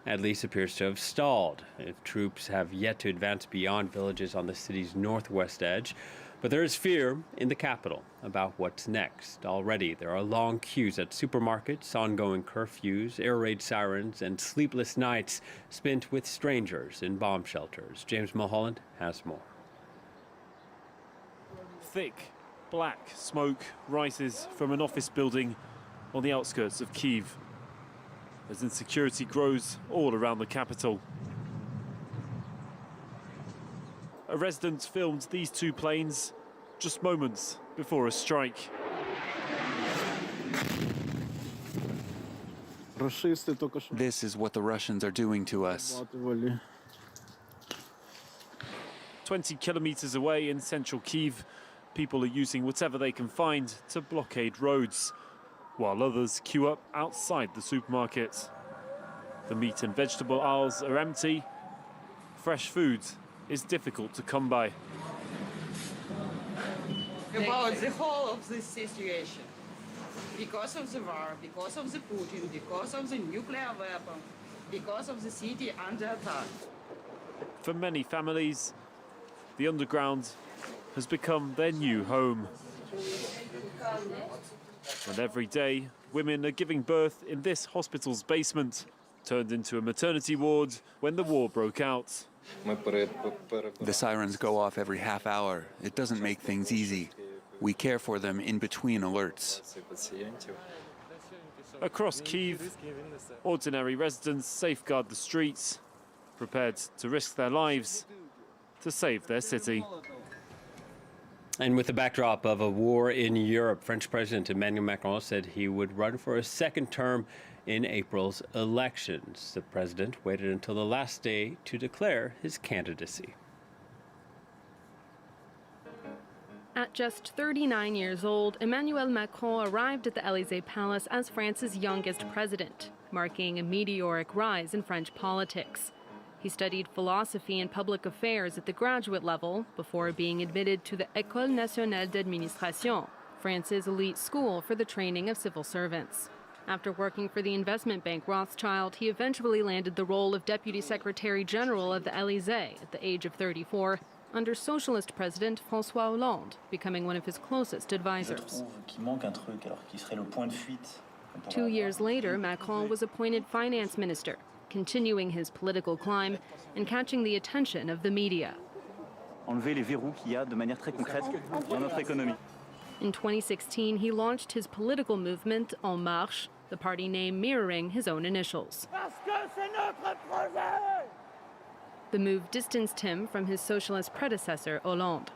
at least appears to have stalled. Troops have yet to advance beyond villages on the city's northwest edge, but there is fear in the capital about what's next. Already, there are long queues at supermarkets, ongoing curfews, air raid sirens, and sleepless nights spent with strangers in bomb shelters. James Mulholland has more. Thick, black smoke rises from an office building on the outskirts of Kyiv as insecurity grows all around the capital. A resident filmed these two planes just moments before a strike. This is what the Russians are doing to us. 20 kilometers away in central Kyiv, people are using whatever they can find to blockade roads, while others queue up outside the supermarket. The meat and vegetable aisles are empty. Fresh food is difficult to come by. About the whole of this situation, because of the war, because of the Putin, because of the nuclear weapon, because of the city under attack. For many families, the underground has become their new home. And every day, women are giving birth in this hospital's basement, turned into a maternity ward when the war broke out. The sirens go off every half hour. It doesn't make things easy. We care for them in between alerts. Across Kyiv, ordinary residents safeguard the streets, prepared to risk their lives to save their city. And with the backdrop of a war in Europe, French President Emmanuel Macron said he would run for a second term in April's elections. The president waited until the last day to declare his candidacy. At just 39 years old, Emmanuel Macron arrived at the Élysée Palace as France's youngest president, marking a meteoric rise in French politics. He studied philosophy and public affairs at the graduate level before being admitted to the École nationale d'administration, France's elite school for the training of civil servants. After working for the investment bank Rothschild, he eventually landed the role of Deputy Secretary General of the Élysée at the age of 34, under Socialist President François Hollande, becoming one of his closest advisors. 2 years later, Macron was appointed finance minister, continuing his political climb and catching the attention of the media. Enlever les verrous qu'il y a de manière très concrète dans notre économie. In 2016, he launched his political movement En Marche, the party name mirroring his own initials. The move distanced him from his socialist predecessor, Hollande.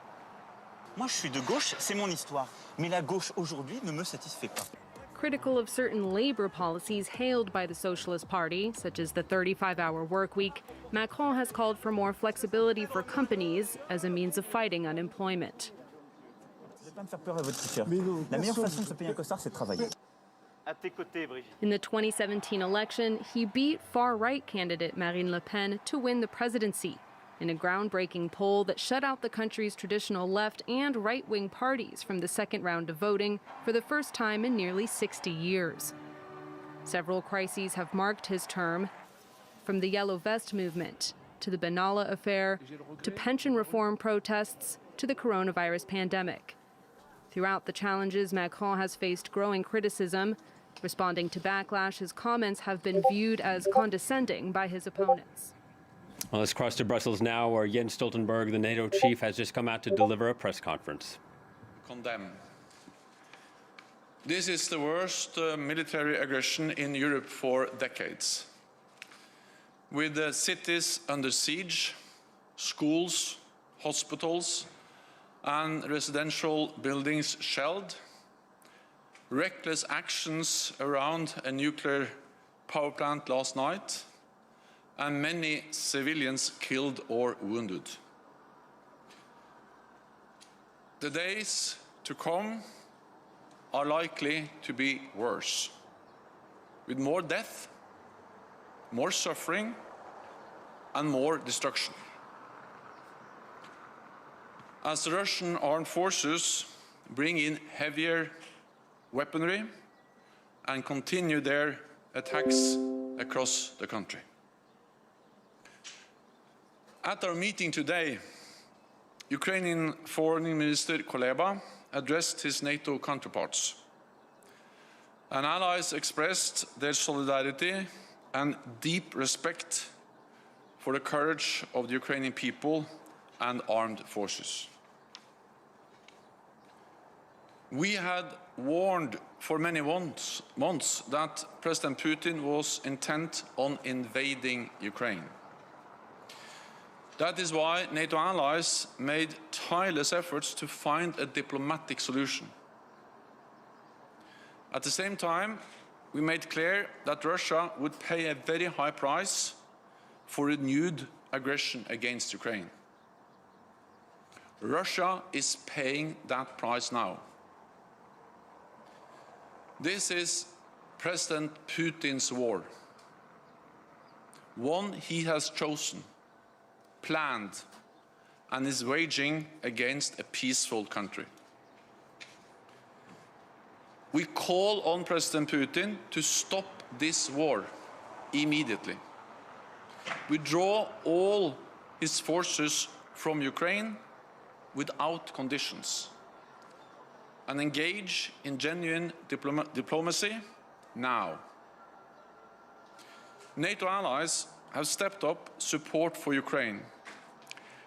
Moi, je suis de gauche, c'est mon histoire. Mais la gauche aujourd'hui ne me satisfait pas. critical of certain labor policies hailed by the Socialist Party, such as the 35-hour work week, Macron has called for more flexibility for companies as a means of fighting unemployment. In the 2017 election, he beat far-right candidate Marine Le Pen to win the presidency in a groundbreaking poll that shut out the country's traditional left and right-wing parties from the second round of voting for the first time in nearly 60 years. Several crises have marked his term, from the Yellow Vest movement to the Benalla affair to pension reform protests to the coronavirus pandemic. Throughout the challenges, Macron has faced growing criticism. Responding to backlash, his comments have been viewed as condescending by his opponents. Well, let's cross to Brussels now, where Jens Stoltenberg, the NATO chief, has just come out to deliver a press conference. Condemn. This is the worst military aggression in Europe for decades. With the cities under siege, schools, hospitals, and residential buildings shelled, reckless actions around a nuclear power plant last night, and many civilians killed or wounded. The days to come are likely to be worse, with more death, more suffering, and more destruction. As the Russian armed forces bring in heavier weaponry and continue their attacks across the country. At our meeting today, Ukrainian Foreign Minister Kuleba addressed his NATO counterparts, and allies expressed their solidarity and deep respect for the courage of the Ukrainian people and armed forces. We had warned for many months that President Putin was intent on invading Ukraine. That is why NATO allies made tireless efforts to find a diplomatic solution. At the same time, we made clear that Russia would pay a very high price for renewed aggression against Ukraine. Russia is paying that price now. This is President Putin's war, one he has chosen, planned, and is waging against a peaceful country. We call on President Putin to stop this war immediately, withdraw all his forces from Ukraine without conditions, and engage in genuine diplomacy now. NATO allies have stepped up support for Ukraine,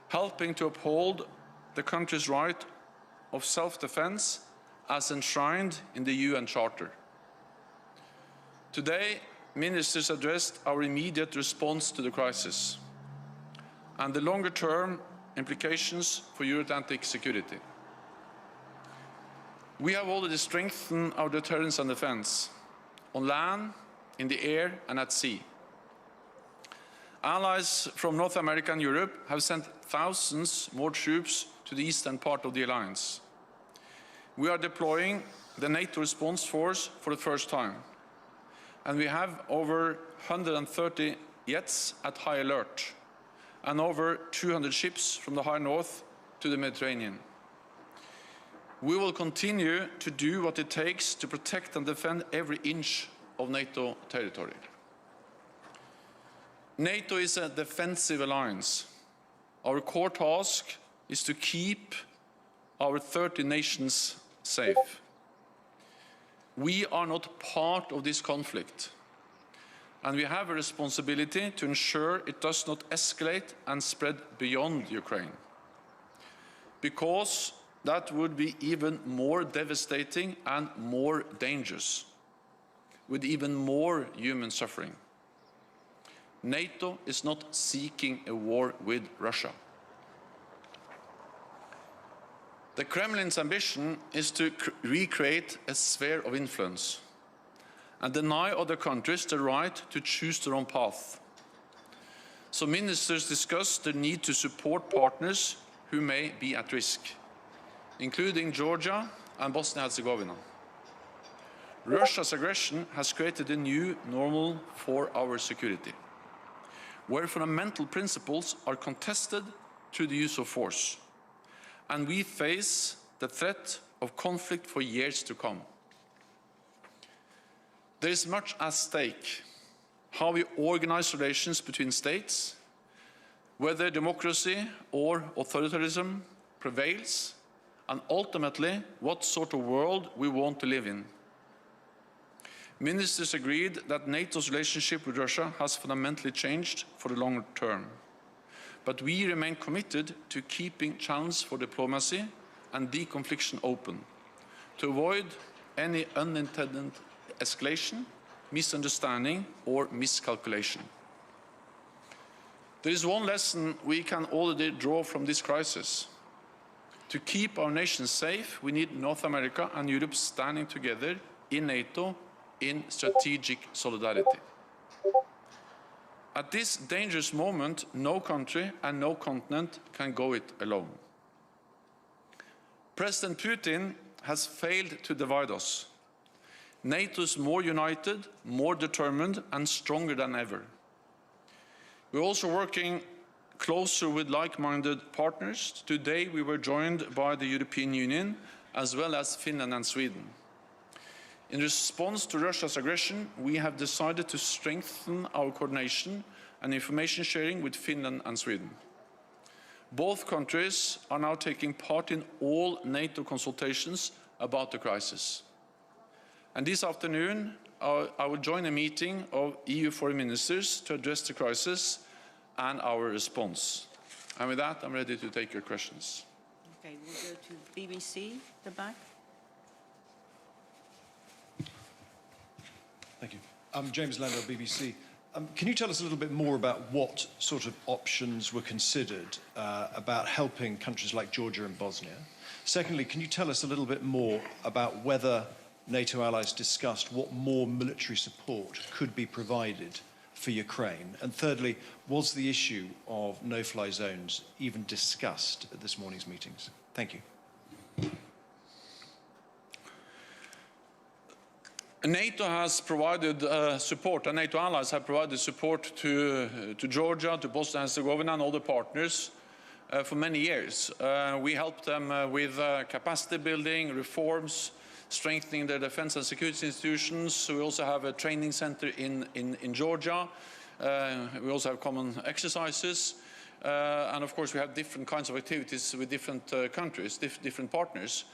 helping to uphold the country's right of self-defense as enshrined in the UN Charter. Today, ministers addressed our immediate response to the crisis and the longer-term implications for Euro-Atlantic security. We have already strengthened our deterrence and defense, on land, in the air, and at sea. Allies from North America and Europe have sent thousands more troops to the eastern part of the alliance. We are deploying the NATO response force for the first time, and we have over 130 jets at high alert and over 200 ships from the high north to the Mediterranean. We will continue to do what it takes to protect and defend every inch of NATO territory. NATO is a defensive alliance. Our core task is to keep our 30 nations safe. We are not part of this conflict, and we have a responsibility to ensure it does not escalate and spread beyond Ukraine, because that would be even more devastating and more dangerous, with even more human suffering. NATO is not seeking a war with Russia. The Kremlin's ambition is to recreate a sphere of influence and deny other countries the right to choose their own path. So ministers discussed the need to support partners who may be at risk, including Georgia and Bosnia-Herzegovina. Russia's aggression has created a new normal for our security, where fundamental principles are contested through the use of force, and we face the threat of conflict for years to come. There is much at stake: how we organize relations between states, whether democracy or authoritarianism prevails, and ultimately what sort of world we want to live in. Ministers agreed that NATO's relationship with Russia has fundamentally changed for the long term, but we remain committed to keeping channels for diplomacy and deconfliction open, to avoid any unintended escalation, misunderstanding, or miscalculation. There is one lesson we can already draw from this crisis. To keep our nation safe, we need North America and Europe standing together in NATO in strategic solidarity. At this dangerous moment, no country and no continent can go it alone. President Putin has failed to divide us. NATO is more united, more determined, and stronger than ever. We're also working closer with like-minded partners. Today we were joined by the European Union, as well as Finland and Sweden. In response to Russia's aggression, we have decided to strengthen our coordination and information sharing with Finland and Sweden. Both countries are now taking part in all NATO consultations about the crisis. And this afternoon, I will join a meeting of EU foreign ministers to address the crisis and our response. And with that, I'm ready to take your questions. Okay, we'll go to BBC, the back. Thank you. I'm James Landau, BBC. Can you tell us a little bit more about what sort of options were considered about helping countries like Georgia and Bosnia? Secondly, can you tell us a little bit more about whether NATO allies discussed what more military support could be provided for Ukraine? And thirdly, was the issue of no-fly zones even discussed at this morning's meetings? Thank you. NATO has provided support, and NATO allies have provided support to Georgia, to Bosnia-Herzegovina and other partners for many years. We helped them with capacity building, reforms, strengthening their defense and security institutions. We also have a training center in Georgia. We also have common exercises. And of course, we have different kinds of activities with different countries, different partners.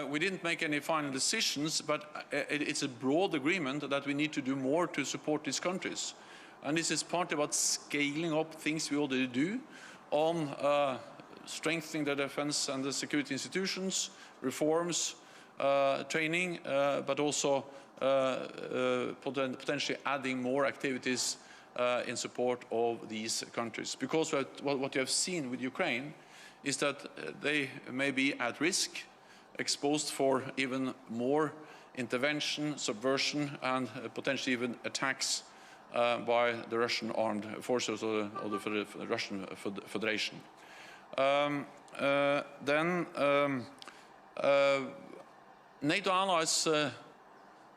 We didn't make any final decisions, but it's a broad agreement that we need to do more to support these countries. And this is partly about scaling up things we already do on strengthening the defense and the security institutions, reforms, training, but also potentially adding more activities in support of these countries. Because what you have seen with Ukraine is that they may be at risk, exposed for even more intervention, subversion, and potentially even attacks by the Russian armed forces or the Russian Federation. NATO allies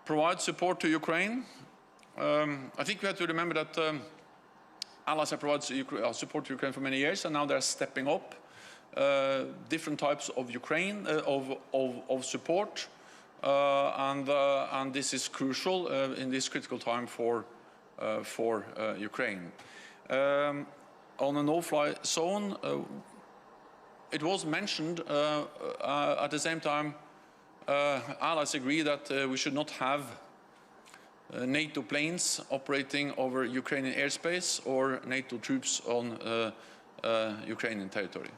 provide support to Ukraine. I think we have to remember that allies have provided support to Ukraine for many years, and now they're stepping up different types of Ukraine of support, and this is crucial in this critical time for Ukraine. On a no-fly zone, it was mentioned at the same time. Allies agree that we should not have NATO planes operating over Ukrainian airspace or NATO troops on Ukrainian territory.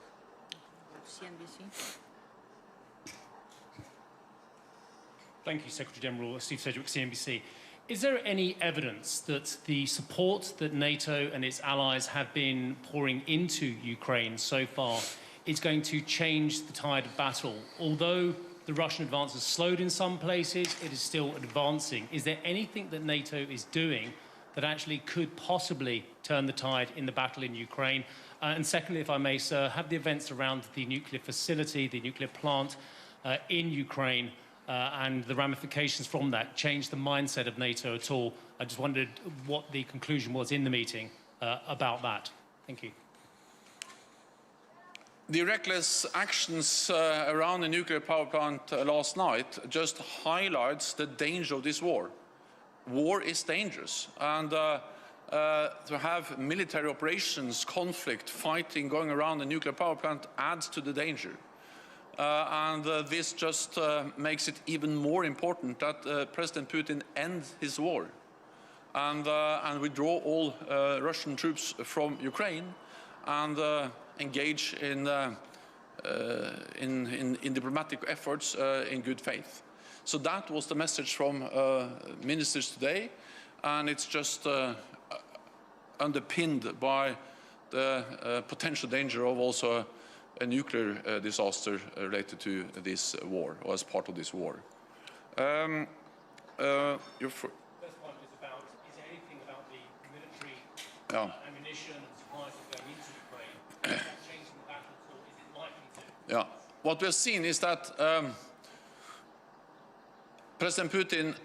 Thank you, Secretary General Steve Sedgwick, CNBC. Is there any evidence that the support that NATO and its allies have been pouring into Ukraine so far is going to change the tide of battle? Although The Russian advance has slowed in some places. It is still advancing. Is there anything that NATO is doing that actually could possibly turn the tide in the battle in Ukraine? And secondly, if I may, sir, have the events around the nuclear facility, the nuclear plant in Ukraine and the ramifications from that changed the mindset of NATO at all? I just wondered what the conclusion was in the meeting about that. Thank you. The reckless actions around the nuclear power plant last night just highlights the danger of this war. War is dangerous, and to have military operations, conflict, fighting going around the nuclear power plant adds to the danger. This just makes it even more important that President Putin end his war and withdraw all Russian troops from Ukraine and engage in diplomatic efforts in good faith. So that was the message from ministers today, and it's just underpinned by the potential danger of also a nuclear disaster related to this war, or as part of this war. First one is about, is there anything about the military ammunition and supplies that are going into Ukraine? Is that changing the battle at all? Is it likely to? Yeah. What we've seen is that President Putin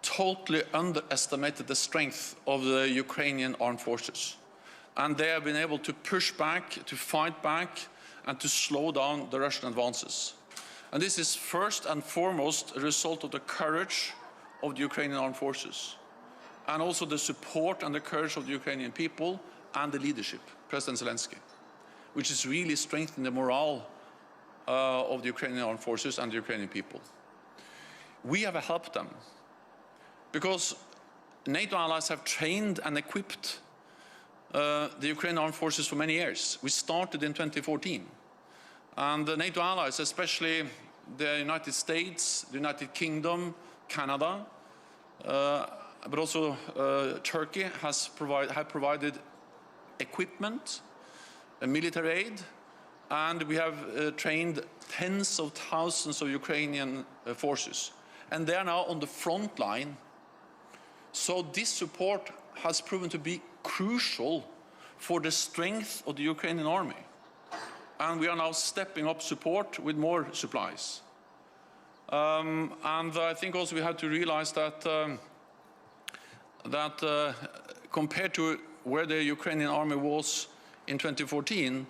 totally underestimated the strength of the Ukrainian armed forces. And they have been able to push back, to fight back, and to slow down the Russian advances. And this is first and foremost a result of the courage of the Ukrainian armed forces, and also the support and the courage of the Ukrainian people and the leadership, President Zelensky, which is really strengthening the morale of the Ukrainian armed forces and the Ukrainian people. We have helped them because NATO allies have trained and equipped the Ukrainian armed forces for many years. We started in 2014. And the NATO allies, especially the United States, the United Kingdom, Canada, but also Turkey have provided equipment, military aid, and we have trained tens of thousands of Ukrainian forces. And they are now on the front line. So this support has proven to be crucial for the strength of the Ukrainian army. And we are now stepping up support with more supplies. And I think also we have to realize that, compared to where the Ukrainian army was in 2014,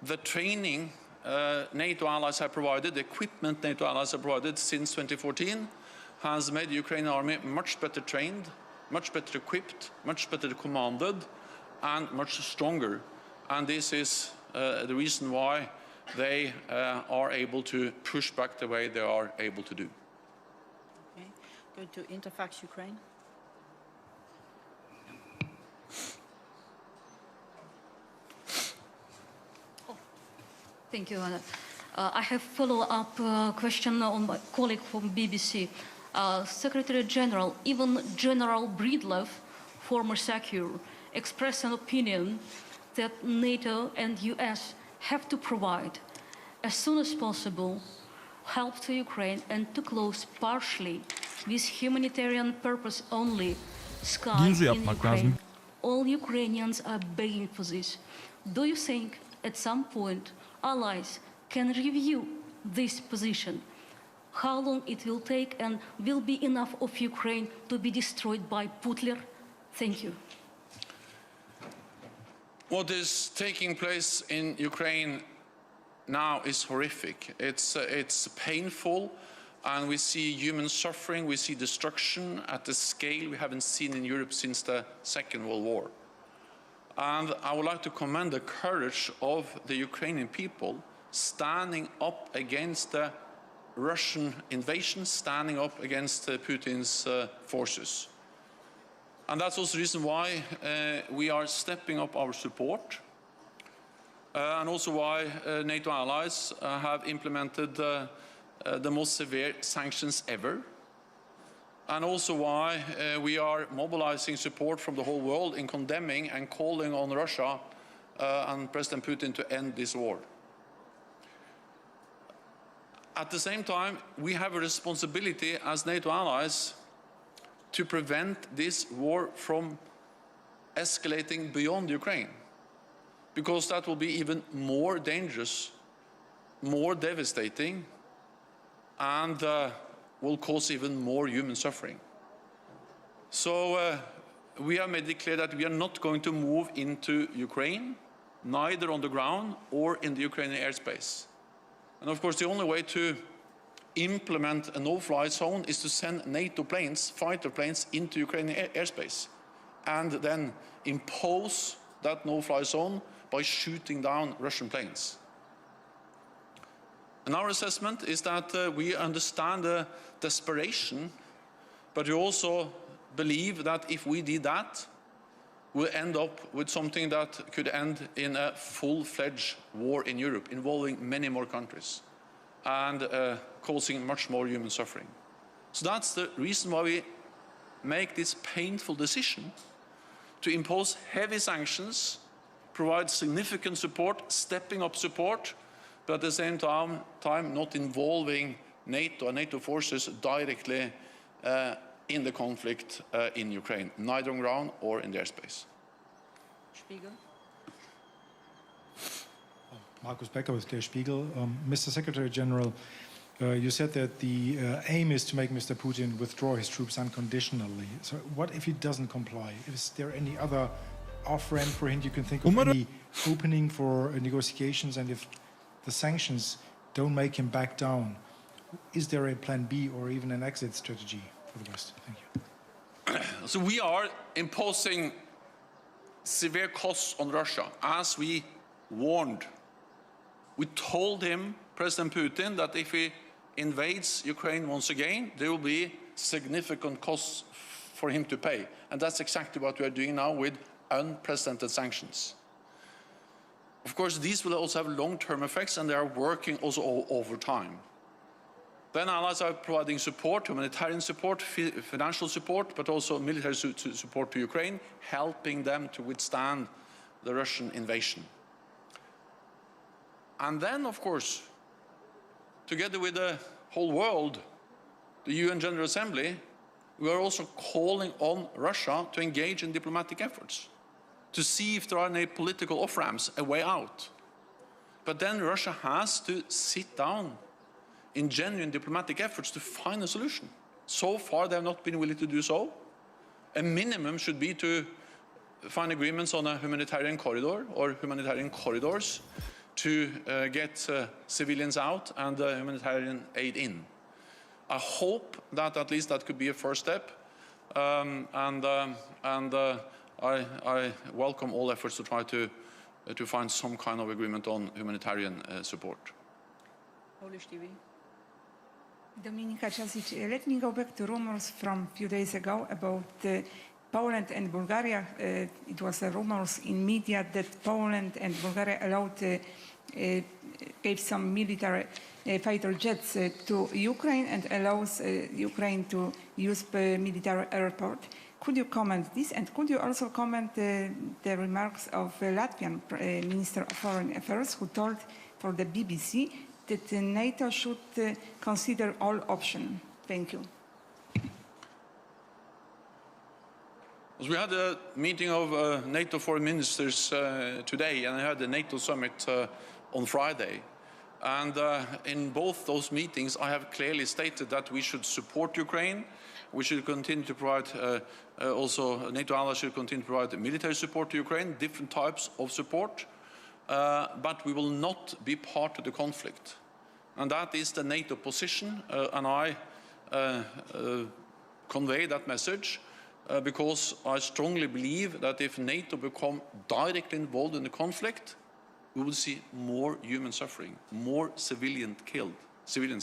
the training NATO allies have provided, the equipment NATO allies have provided since 2014 has made the Ukrainian army much better trained, much better equipped, much better commanded, and much stronger. And this is the reason why they are able to push back the way they are able to do. Okay. Going to Interfax Ukraine. Thank you, Anna. I have follow-up question on my colleague from BBC. Secretary General, even General Breedlove, former SECURE, expressed an opinion that NATO and US have to provide, as soon as possible, help to Ukraine and to close partially with humanitarian purpose only skies in Ukraine. All Ukrainians are begging for this. Do you think at some point allies can review this position? How long it will take, and will be enough of Ukraine to be destroyed by Putler? Thank you. What is taking place in Ukraine now is horrific. It's painful, and we see human suffering, we see destruction at a scale we haven't seen in Europe since the Second World War. And I would like to commend the courage of the Ukrainian people standing up against the Russian invasion, standing up against Putin's forces. And that's also the reason why we are stepping up our support, and also why NATO allies have implemented the most severe sanctions ever, and also why we are mobilizing support from the whole world in condemning and calling on Russia and President Putin to end this war. At the same time, we have a responsibility as NATO allies to prevent this war from escalating beyond Ukraine, because that will be even more dangerous, more devastating, and will cause even more human suffering. So we have made it clear that we are not going to move into Ukraine, neither on the ground or in the Ukrainian airspace. And of course, the only way to implement a no-fly zone is to send NATO planes, fighter planes, into Ukrainian airspace, and then impose that no-fly zone by shooting down Russian planes. And our assessment is that we understand the desperation, but we also believe that if we did that, we'll end up with something that could end in a full-fledged war in Europe, involving many more countries and causing much more human suffering. So that's the reason why we make this painful decision to impose heavy sanctions, provide significant support, stepping up support, but at the same time not involving NATO and NATO forces directly in the conflict in Ukraine, neither on ground or in the airspace. Spiegel. Markus Becker with Der Spiegel. Mr. Secretary General, you said that the aim is to make Mr. Putin withdraw his troops unconditionally. So what if he doesn't comply? Is there any other off-ramp for him you can think of, any opening for negotiations? And if the sanctions don't make him back down, is there a plan B or even an exit strategy for the West? Thank you. So we are imposing severe costs on Russia, as we warned. We told him, President Putin, that if he invades Ukraine once again, there will be significant costs for him to pay. And that's exactly what we are doing now with unprecedented sanctions. Of course, these will also have long-term effects, and they are working also over time. Then allies are providing support, humanitarian support, financial support, but also military support to Ukraine, helping them to withstand the Russian invasion. And then, of course, together with the whole world, the UN General Assembly, we are also calling on Russia to engage in diplomatic efforts, to see if there are any political off-ramps, a way out. But then Russia has to sit down in genuine diplomatic efforts to find a solution. So far, they have not been willing to do so. A minimum should be to find agreements on a humanitarian corridor or humanitarian corridors to get civilians out and humanitarian aid in. I hope that at least that could be a first step, and I welcome all efforts to try to find some kind of agreement on humanitarian support. Polish TV. Dominika Czasic, let me go back to rumors from a few days ago about Poland and Bulgaria. It was rumors in media that Poland and Bulgaria allowed gave some military fighter jets to Ukraine and allows Ukraine to use the military airport. Could you comment this, and could you also comment the remarks of the Latvian Minister of Foreign Affairs, who told for the BBC that NATO should consider all options? Thank you. We had a meeting of NATO foreign ministers today, and I had the NATO summit on Friday. And in both those meetings, I have clearly stated that we should support Ukraine. We should continue to provide, also NATO allies should continue to provide military support to Ukraine, different types of support. But we will not be part of the conflict. And that is the NATO position, and I convey that message because I strongly believe that if NATO become directly involved in the conflict, we will see more human suffering, more civilians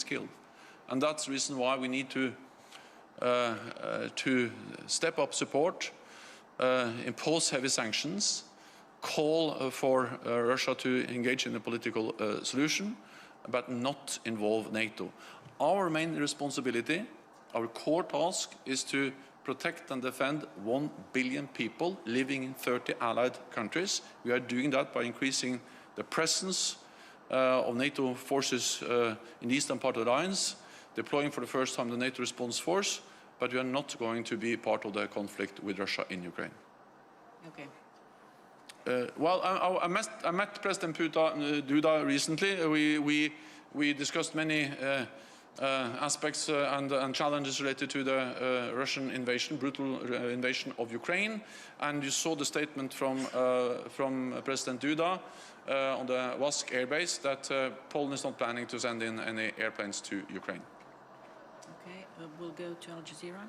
killed. And that's the reason why we need to step up support, impose heavy sanctions, call for Russia to engage in a political solution, but not involve NATO. Our main responsibility, our core task, is to protect and defend 1 billion people living in 30 allied countries. We are doing that by increasing the presence of NATO forces in the eastern part of the alliance, deploying for the first time the NATO response force, but we are not going to be part of the conflict with Russia in Ukraine. Okay. Well, I met President Duda recently. We discussed many aspects and challenges related to the Russian invasion, brutal invasion of Ukraine. And you saw the statement from President Duda on the Wask airbase that Poland is not planning to send in any airplanes to Ukraine. Okay, we'll go to Al Jazeera.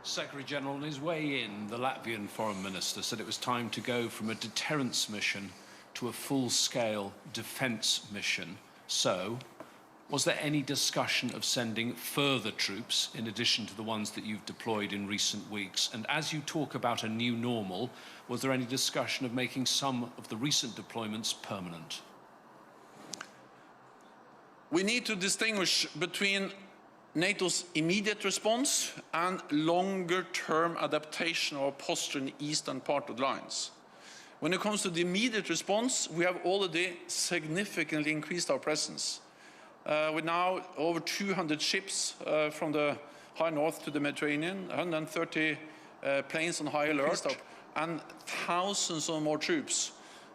Secretary General, on his way in, the Latvian Foreign Minister said it was time to go from a deterrence mission to a full-scale defence mission. So, was there any discussion of sending further troops in addition to the ones that you've deployed in recent weeks? And as you talk about a new normal, was there any discussion of making some of the recent deployments permanent? We need to distinguish between NATO's immediate response and longer-term adaptation or posture in the eastern part of the alliance. When it comes to the immediate response, we have already significantly increased our presence. With now over 200 ships from the high north to the Mediterranean, 130 planes on high alert, and thousands of more troops.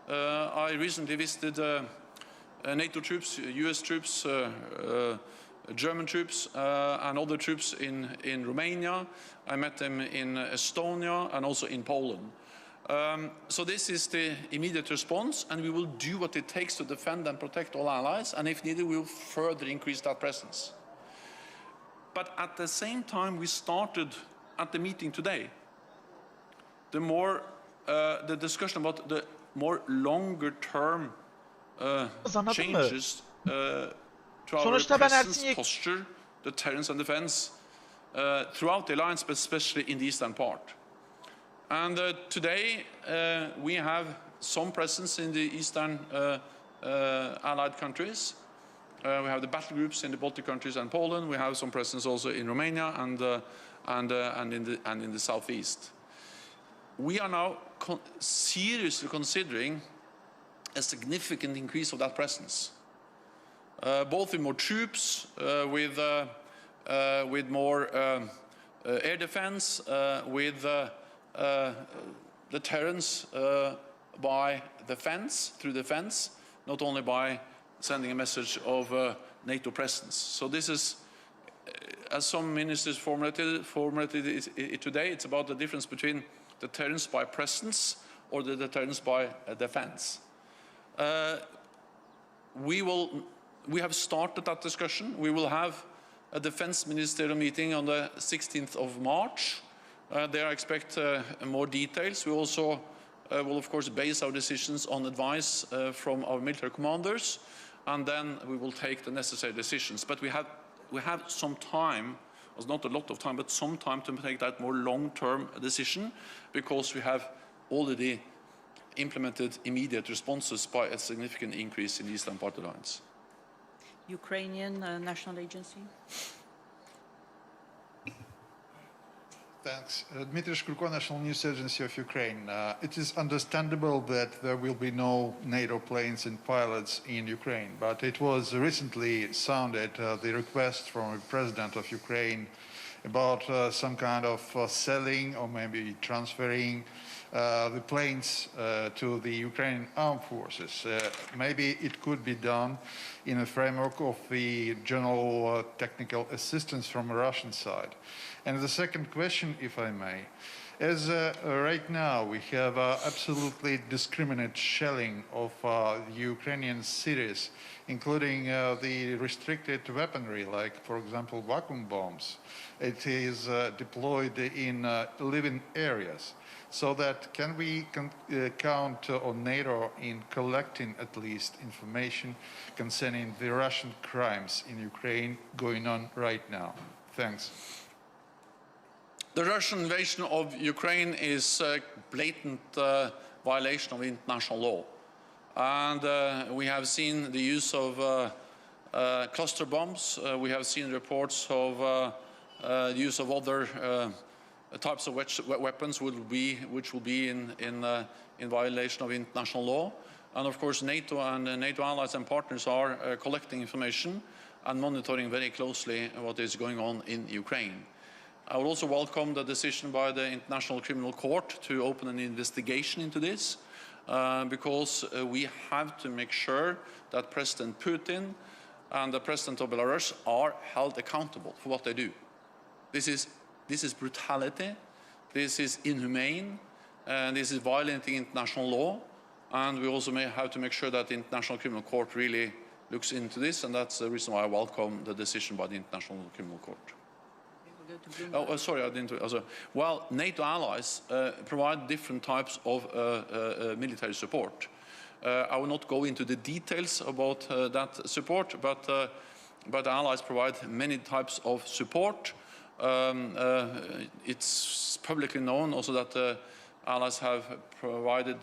I recently visited NATO troops, US troops, German troops and other troops in Romania. I met them in Estonia and also in Poland. So this is the immediate response, and we will do what it takes to defend and protect all allies, and if needed, we will further increase that presence. But at the same time, we started at the meeting today, the discussion about the more longer-term changes to our presence, posture, deterrence and defense throughout the alliance, but especially in the eastern part. And today we have some presence in the eastern allied countries. We have the battle groups in the Baltic countries and Poland. We have some presence also in Romania and in the southeast. We are now seriously considering a significant increase of that presence. Both with more troops, with more air defense, with deterrence by defense, through defense, not only by sending a message of NATO presence. So this is, as some ministers formulated it today, it's about the difference between deterrence by presence or the deterrence by defense. We have started that discussion. We will have a defense ministerial meeting on the 16th of March. There I expect more details. We also will, of course, base our decisions on advice from our military commanders, and then we will take the necessary decisions. But we have some time, well, not a lot of time, but some time to take that more long-term decision, because we have already implemented immediate responses by a significant increase in the eastern part of the alliance. Ukrainian National Agency. Thanks. Dmitry Shkurko, National News Agency of Ukraine. It is understandable that there will be no NATO planes and pilots in Ukraine, but it was recently sounded the request from the President of Ukraine about some kind of selling or maybe transferring the planes to the Ukrainian armed forces. Maybe it could be done in a framework of the general technical assistance from the Russian side. And the second question, if I may, as right now we have absolutely discriminate shelling of Ukrainian cities, including the restricted weaponry, like, for example, vacuum bombs. It is deployed in living areas. So that can we count on NATO in collecting at least information concerning the Russian crimes in Ukraine going on right now? Thanks. The Russian invasion of Ukraine is a blatant violation of international law. And we have seen the use of cluster bombs. We have seen reports of the use of other types of weapons which will be in violation of international law. And of course, NATO and NATO allies and partners are collecting information and monitoring very closely what is going on in Ukraine. I would also welcome the decision by the International Criminal Court to open an investigation into this, because we have to make sure that President Putin and the President of Belarus are held accountable for what they do. This is brutality, this is inhumane, and this is violating international law, and we also have to make sure that the International Criminal Court really looks into this, and that's the reason why I welcome the decision by the International Criminal Court. Oh, sorry, I didn't. Well, NATO allies provide different types of military support. I will not go into the details about that support, but allies provide many types of support. It's publicly known also that allies have provided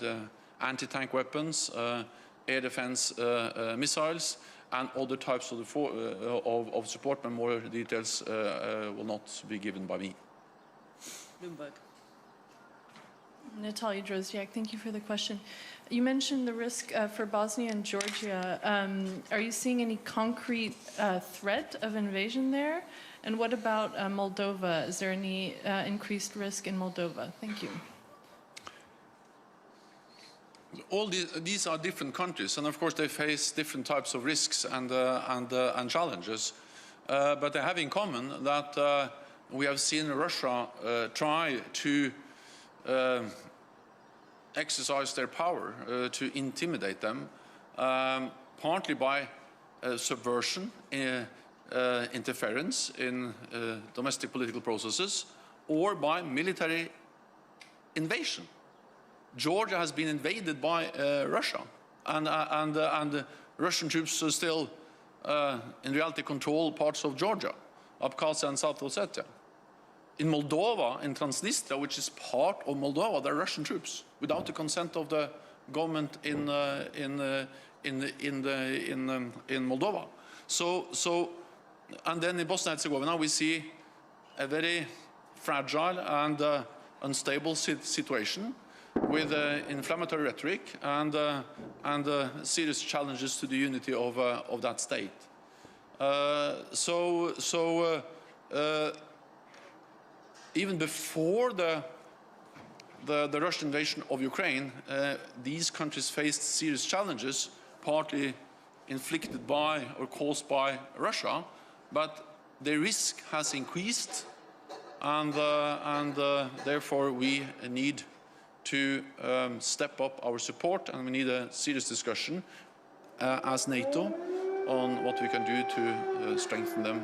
anti-tank weapons, air defense missiles, and other types of support, but more details will not be given by me. Bloomberg. Natalia Drozdiak, thank you for the question. You mentioned the risk for Bosnia and Georgia. Are you seeing any concrete threat of invasion there? And what about Moldova? Is there any increased risk in Moldova? Thank you. All these are different countries, and of course they face different types of risks and challenges. But they have in common that we have seen Russia try to exercise their power to intimidate them, partly by subversion, interference in domestic political processes, or by military invasion. Georgia has been invaded by Russia, and Russian troops still, in reality, control parts of Georgia, Abkhazia and South Ossetia. In Moldova, in Transnistria, which is part of Moldova, there are Russian troops without the consent of the government in Moldova. And then in Bosnia and Herzegovina, we see a very fragile and unstable situation, with inflammatory rhetoric and serious challenges to the unity of that state. Even before the Russian invasion of Ukraine, these countries faced serious challenges, partly inflicted by or caused by Russia, but the risk has increased, and therefore we need to step up our support, and we need a serious discussion as NATO on what we can do to strengthen them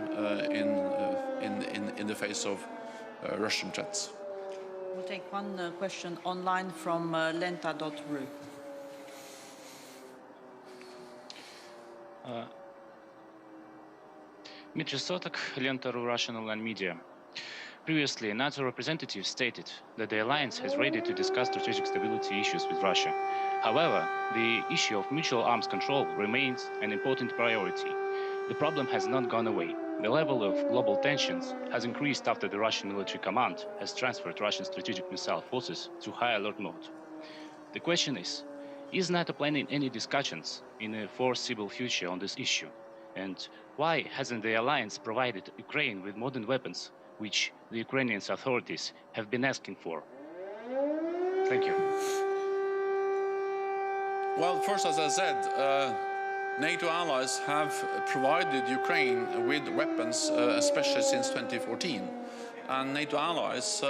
in the face of Russian threats. We'll take one question online from lenta.ru. Dmitry Sotok, Lenta.ru Russian online media. Previously, NATO representatives stated that the alliance is ready to discuss strategic stability issues with Russia. However, the issue of mutual arms control remains an important priority. The problem has not gone away. The level of global tensions has increased after the Russian military command has transferred Russian strategic missile forces to high alert mode. The question is NATO planning any discussions in a foreseeable future on this issue? And why hasn't the alliance provided Ukraine with modern weapons, which the Ukrainian authorities have been asking for? Thank you. Well, first, as I said, NATO allies have provided Ukraine with weapons, especially since 2014. And NATO allies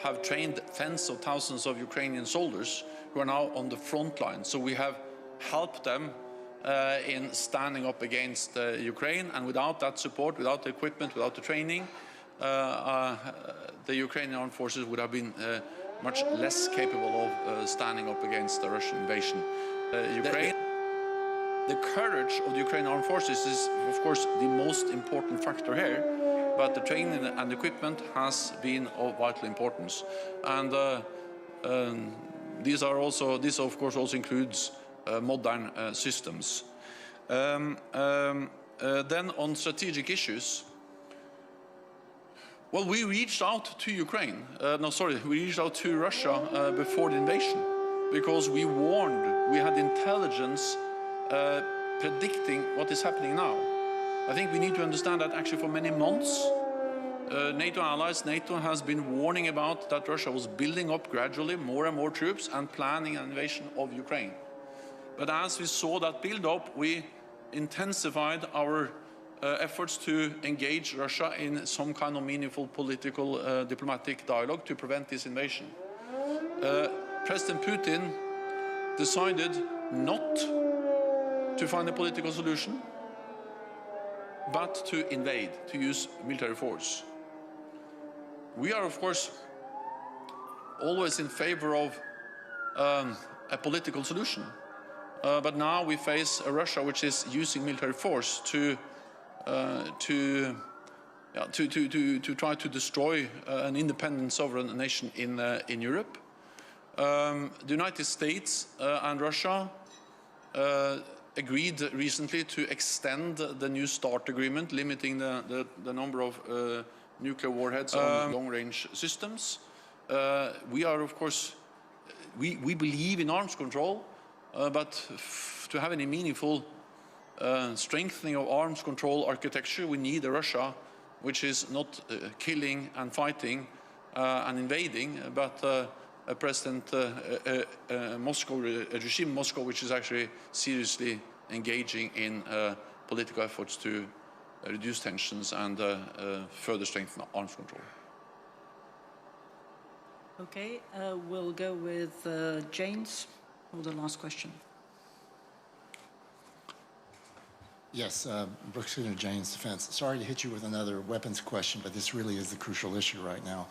have trained tens of thousands of Ukrainian soldiers who are now on the front line. So we have helped them in standing up against Ukraine. And without that support, without the equipment, without the training, the Ukrainian armed forces would have been much less capable of standing up against the Russian invasion. The courage of the Ukrainian armed forces is, of course, the most important factor here, but the training and equipment has been of vital importance. And this, of course, also includes modern systems. Then on strategic issues, well, we reached out to Ukraine. We reached out to Russia before the invasion, because we warned we had intelligence predicting what is happening now. I think we need to understand that actually for many months, NATO allies, NATO has been warning about that Russia was building up gradually more and more troops and planning an invasion of Ukraine. But as we saw that build up, we intensified our efforts to engage Russia in some kind of meaningful political diplomatic dialogue to prevent this invasion. President Putin decided not to find a political solution, but to invade, to use military force. We are, of course, always in favor of a political solution. But now we face a Russia which is using military force to try to destroy an independent sovereign nation in Europe. The United States and Russia agreed recently to extend the New START agreement, limiting the number of nuclear warheads on long-range systems. We are, of course, we believe in arms control, but to have any meaningful strengthening of arms control architecture, we need a Russia which is not killing and fighting and invading, but a regime Moscow which is actually seriously engaging in political efforts to reduce tensions and further strengthen arms control. Okay, we'll go with James for the last question. Yes, Brooks Center, James Defense. Sorry to hit you with another weapons question, but this really is the crucial issue right now.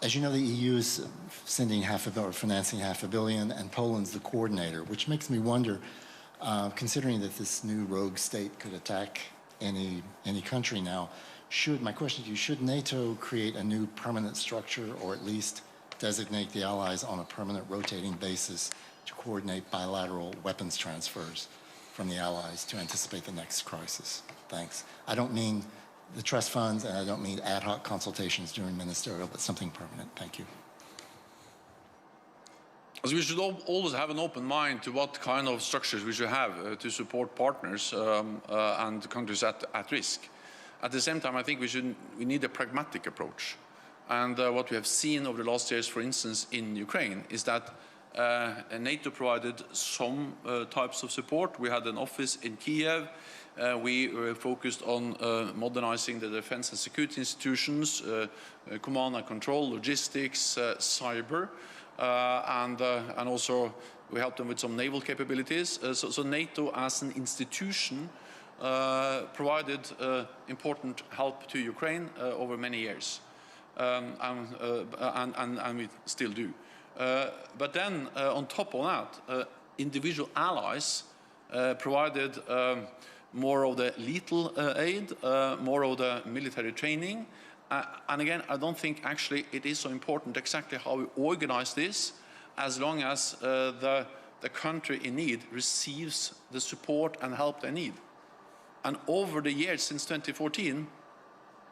As you know, the EU is sending financing $500 million, and Poland's the coordinator, which makes me wonder, considering that this new rogue state could attack any country now, my question to you, should NATO create a new permanent structure, or at least designate the allies on a permanent rotating basis to coordinate bilateral weapons transfers from the allies to anticipate the next crisis? Thanks. I don't mean the trust funds, and I don't mean ad hoc consultations during ministerial, but something permanent. Thank you. We should always have an open mind to what kind of structures we should have to support partners and countries at risk. At the same time, I think we need a pragmatic approach. And what we have seen over the last years, for instance, in Ukraine, is that NATO provided some types of support. We had an office in Kyiv. We were focused on modernizing the defense and security institutions, command and control, logistics, cyber, and also we helped them with some naval capabilities. So NATO as an institution provided important help to Ukraine over many years, and we still do. But then on top of that, individual allies provided more of the lethal aid, more of the military training. And again, I don't think actually it is so important exactly how we organize this, as long as the country in need receives the support and help they need. And over the years since 2014,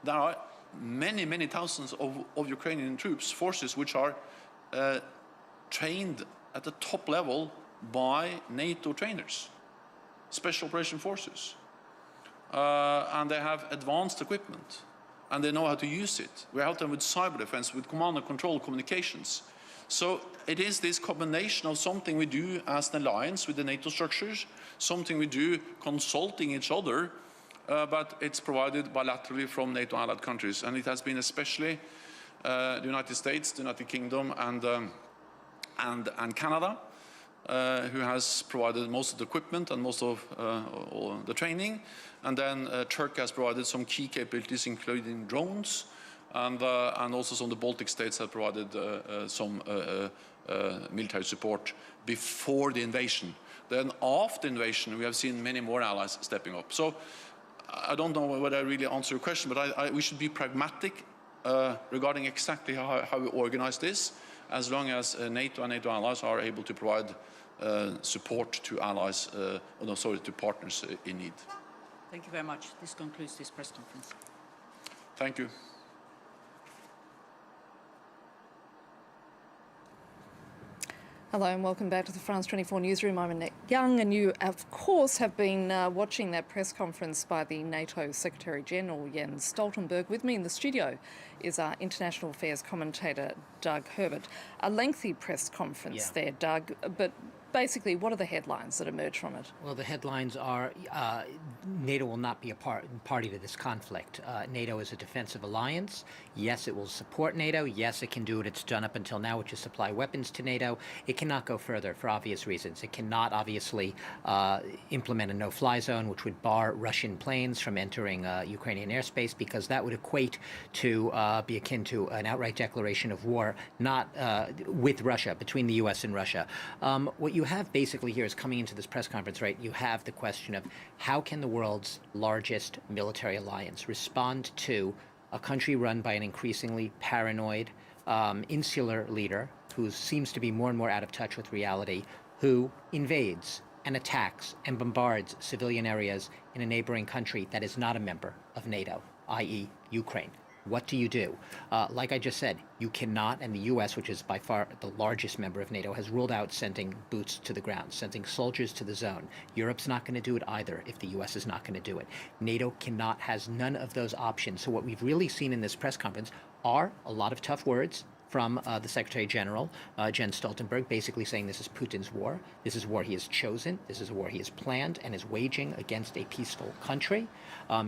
there are many, many thousands of Ukrainian troops, forces, which are trained at the top level by NATO trainers, special operation forces. And they have advanced equipment, and they know how to use it. We help them with cyber defense, with command and control communications. So it is this combination of something we do as an alliance with the NATO structures, something we do consulting each other, but it's provided bilaterally from NATO allied countries. And it has been especially the United States, the United Kingdom, and Canada, who has provided most of the equipment and most of all the training. And then Turkey has provided some key capabilities, including drones, and also some of the Baltic states have provided some military support before the invasion. Then after invasion, we have seen many more allies stepping up. So I don't know whether I really answer your question, but we should be pragmatic regarding exactly how we organize this, as long as NATO and NATO allies are able to provide support to allies, to partners in need. Thank you very much. This concludes this press conference. Thank you. Hello and welcome back to the France 24 newsroom. I'm Annette Young, and you, of course, have been watching that press conference by the NATO Secretary-General Jens Stoltenberg. With me in the studio is our international affairs commentator, Doug Herbert. A lengthy press conference there, Doug, but basically, what are the headlines that emerge from it? Well, the headlines are NATO will not be a party to this conflict. NATO is a defensive alliance. Yes, it will support NATO. Yes, it can do what it's done up until now, which is supply weapons to NATO. It cannot go further for obvious reasons. It cannot obviously implement a no-fly zone, which would bar Russian planes from entering Ukrainian airspace, because that would equate to be akin to an outright declaration of war, not with Russia, between the U.S. and Russia. What you have basically here is, coming into this press conference, right, you have the question of how can the world's largest military alliance respond to a country run by an increasingly paranoid, insular leader who seems to be more and more out of touch with reality, who invades and attacks and bombards civilian areas in a neighboring country that is not a member of NATO, i.e. Ukraine. What do you do? Like I just said, you cannot, and the U.S., which is by far the largest member of NATO, has ruled out sending boots to the ground, sending soldiers to the zone. Europe's not going to do it either if the U.S. is not going to do it. NATO cannot, has none of those options. So what we've really seen in this press conference are a lot of tough words from the Secretary General, Jens Stoltenberg, basically saying this is Putin's war. This is a war he has chosen. This is a war he has planned and is waging against a peaceful country.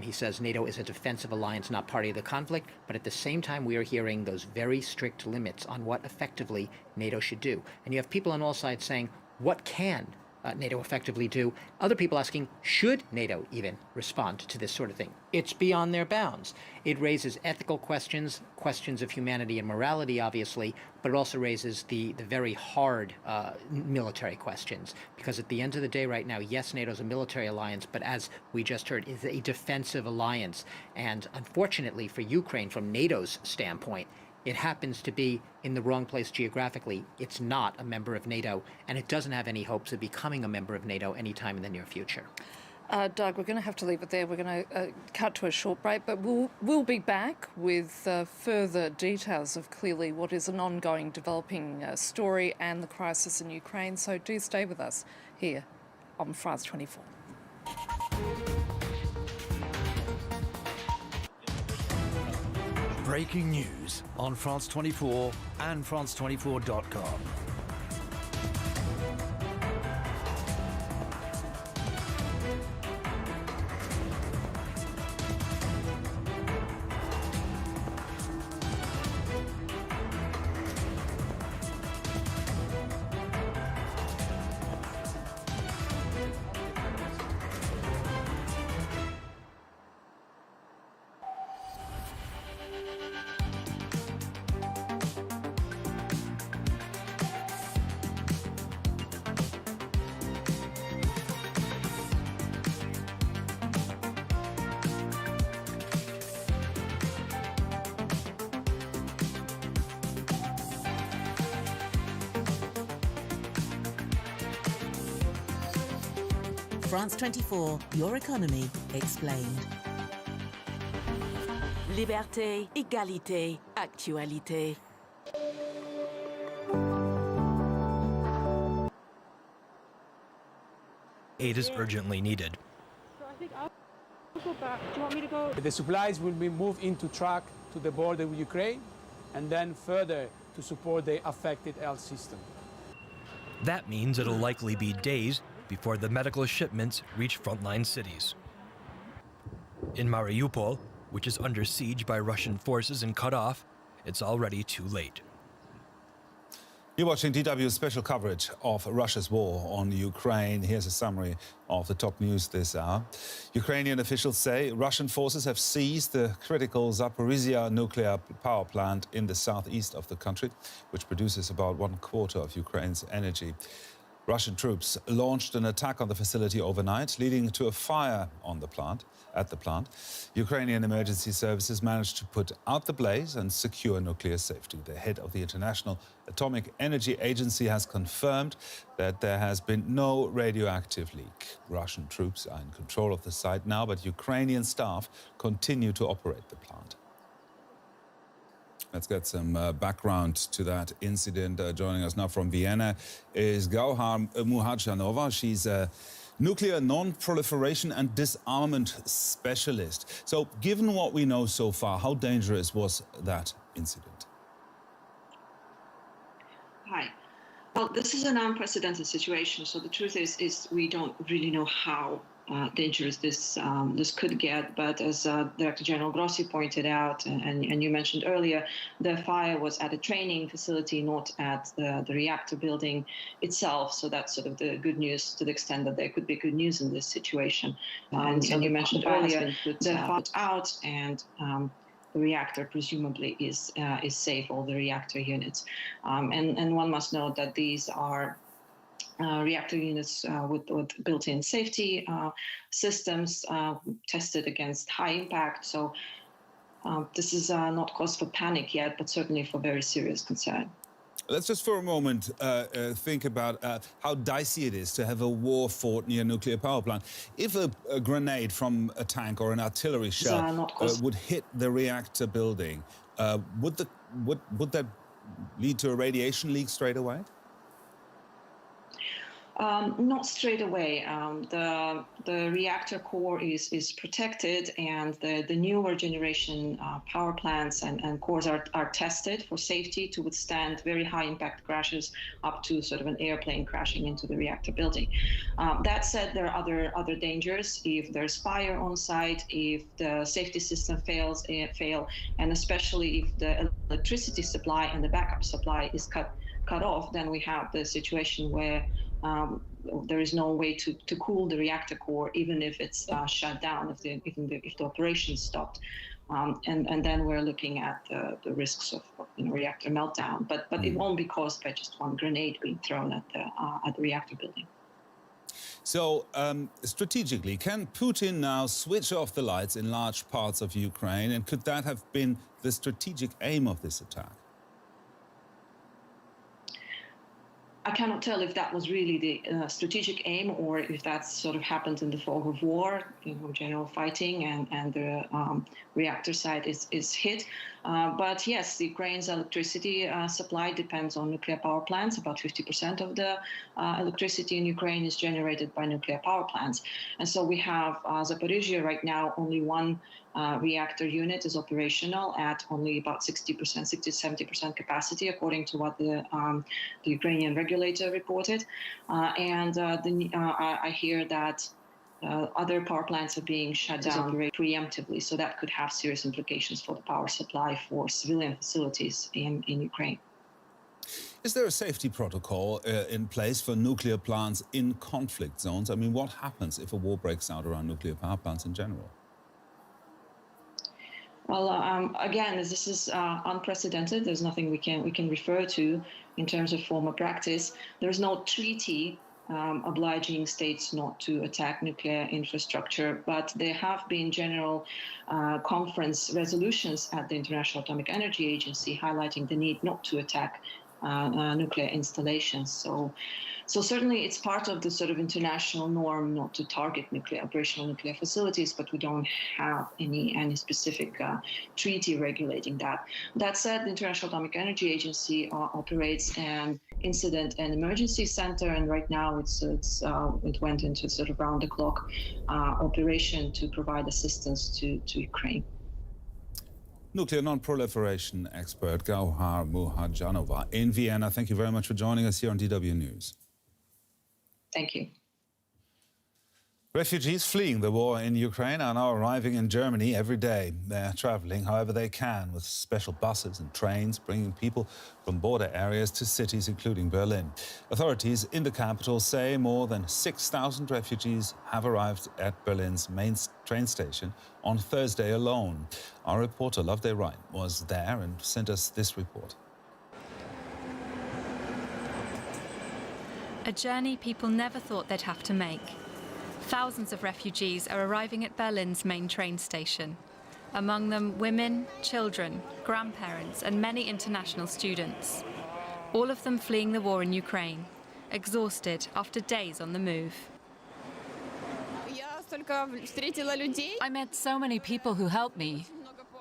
He says NATO is a defensive alliance, not party to the conflict. But at the same time, we are hearing those very strict limits on what effectively NATO should do. And you have people on all sides saying, what can NATO effectively do? Other people asking, should NATO even respond to this sort of thing? It's beyond their bounds. It raises ethical questions, questions of humanity and morality, obviously, but it also raises the very hard military questions. Because at the end of the day right now, yes, NATO is a military alliance, but as we just heard, is a defensive alliance. And unfortunately for Ukraine, from NATO's standpoint, it happens to be in the wrong place geographically. It's not a member of NATO, and it doesn't have any hopes of becoming a member of NATO anytime in the near future. Doug, we're going to have to leave it there. We're going to cut to a short break, but we'll be back with further details of clearly what is an ongoing developing story and the crisis in Ukraine. So do stay with us here on France 24. Breaking news on France 24 and France24.com. France 24, your economy explained. Liberté, égalité, actualité. Aid is urgently needed. So I think I'll go back. Do you want me to go? The supplies will be moved into truck to the border with Ukraine and then further to support the affected health system. That means it'll likely be days before the medical shipments reach frontline cities. In Mariupol, which is under siege by Russian forces and cut off, it's already too late. You're watching DW's special coverage of Russia's war on Ukraine. Here's a summary of the top news this hour. Ukrainian officials say Russian forces have seized the critical Zaporizhia nuclear power plant in the southeast of the country, which produces about 1/4 of Ukraine's energy. Russian troops launched an attack on the facility overnight, leading to a fire on the plant. Ukrainian emergency services managed to put out the blaze and secure nuclear safety. The head of the International Atomic Energy Agency has confirmed that there has been no radioactive leak. Russian troops are in control of the site now, but Ukrainian staff continue to operate the plant. Let's get some background to that incident. Joining us now from Vienna is Gauhar Muhadjanova. She's a nuclear non-proliferation and disarmament specialist. So, given what we know so far, how dangerous was that incident? Hi. Well, this is an unprecedented situation. So the truth is we don't really know how dangerous this could get. But as Director General Grossi pointed out, and you mentioned earlier, the fire was at a training facility, not at the reactor building itself. So that's sort of the good news, to the extent that there could be good news in this situation. And you mentioned earlier, the fire was out, and the reactor presumably is safe, all the reactor units. And one must note that these are reactor units with built-in safety systems tested against high impact. So this is not cause for panic yet, but certainly for very serious concern. Let's just for a moment think about how dicey it is to have a war fought near a nuclear power plant. If a grenade from a tank or an artillery shell would hit the reactor building, would that lead to a radiation leak straight away? Not straight away. The reactor core is protected, and the newer generation power plants and cores are tested for safety to withstand very high impact crashes up to sort of an airplane crashing into the reactor building. That said, there are other dangers if there's fire on site, if the safety system fail, and especially if the electricity supply and the backup supply is cut off, then we have the situation where there is no way to cool the reactor core, even if it's shut down, if the operation stopped, and then we're looking at the risks of reactor meltdown. But it won't be caused by just one grenade being thrown at the reactor building. So, strategically, can Putin now switch off the lights in large parts of Ukraine, and could that have been the strategic aim of this attack? I cannot tell if that was really the strategic aim, or if that sort of happened in the fog of war, general fighting, and the reactor site is hit. But yes, Ukraine's electricity supply depends on nuclear power plants. About 50% of the electricity in Ukraine is generated by nuclear power plants. And so we have Zaporizhzhia right now, only one reactor unit is operational at only about 60-70% capacity, according to what the Ukrainian regulator reported. I hear that other power plants are being shut down preemptively, so that could have serious implications for the power supply for civilian facilities in Ukraine. Is there a safety protocol in place for nuclear plants in conflict zones? I mean, what happens if a war breaks out around nuclear power plants in general? Well, again, this is unprecedented. There's nothing we can refer to in terms of former practice. There's no treaty obliging states not to attack nuclear infrastructure, but there have been general conference resolutions at the International Atomic Energy Agency highlighting the need not to attack nuclear installations. So certainly it's part of the sort of international norm not to target operational nuclear facilities, but we don't have any specific treaty regulating that. That said, the International Atomic Energy Agency operates an incident and emergency center, and right now it went into sort of round-the-clock operation to provide assistance to Ukraine. Nuclear non-proliferation expert Gauhar Muhadjanova in Vienna. Thank you very much for joining us here on DW News. Thank you. Refugees fleeing the war in Ukraine are now arriving in Germany every day. They're traveling however they can with special buses and trains, bringing people from border areas to cities including Berlin. Authorities in the capital say more than 6,000 refugees have arrived at Berlin's main train station on Thursday alone. Our reporter Loveday Wright was there and sent us this report. A journey people never thought they'd have to make. Thousands of refugees are arriving at Berlin's main train station. Among them, women, children, grandparents, and many international students. All of them fleeing the war in Ukraine, exhausted after days on the move. I met so many people who helped me,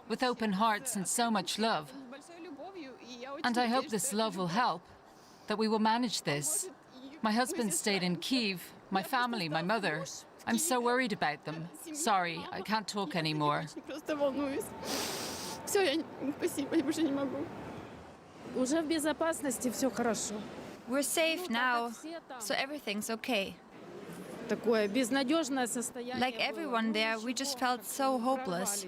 with open hearts and so much love. And I hope this love will help, that we will manage this. My husband stayed in Kyiv, my family, my mother. I'm so worried about them. Sorry, I can't talk anymore. We're safe now, so everything's okay. Like everyone there, we just felt so hopeless.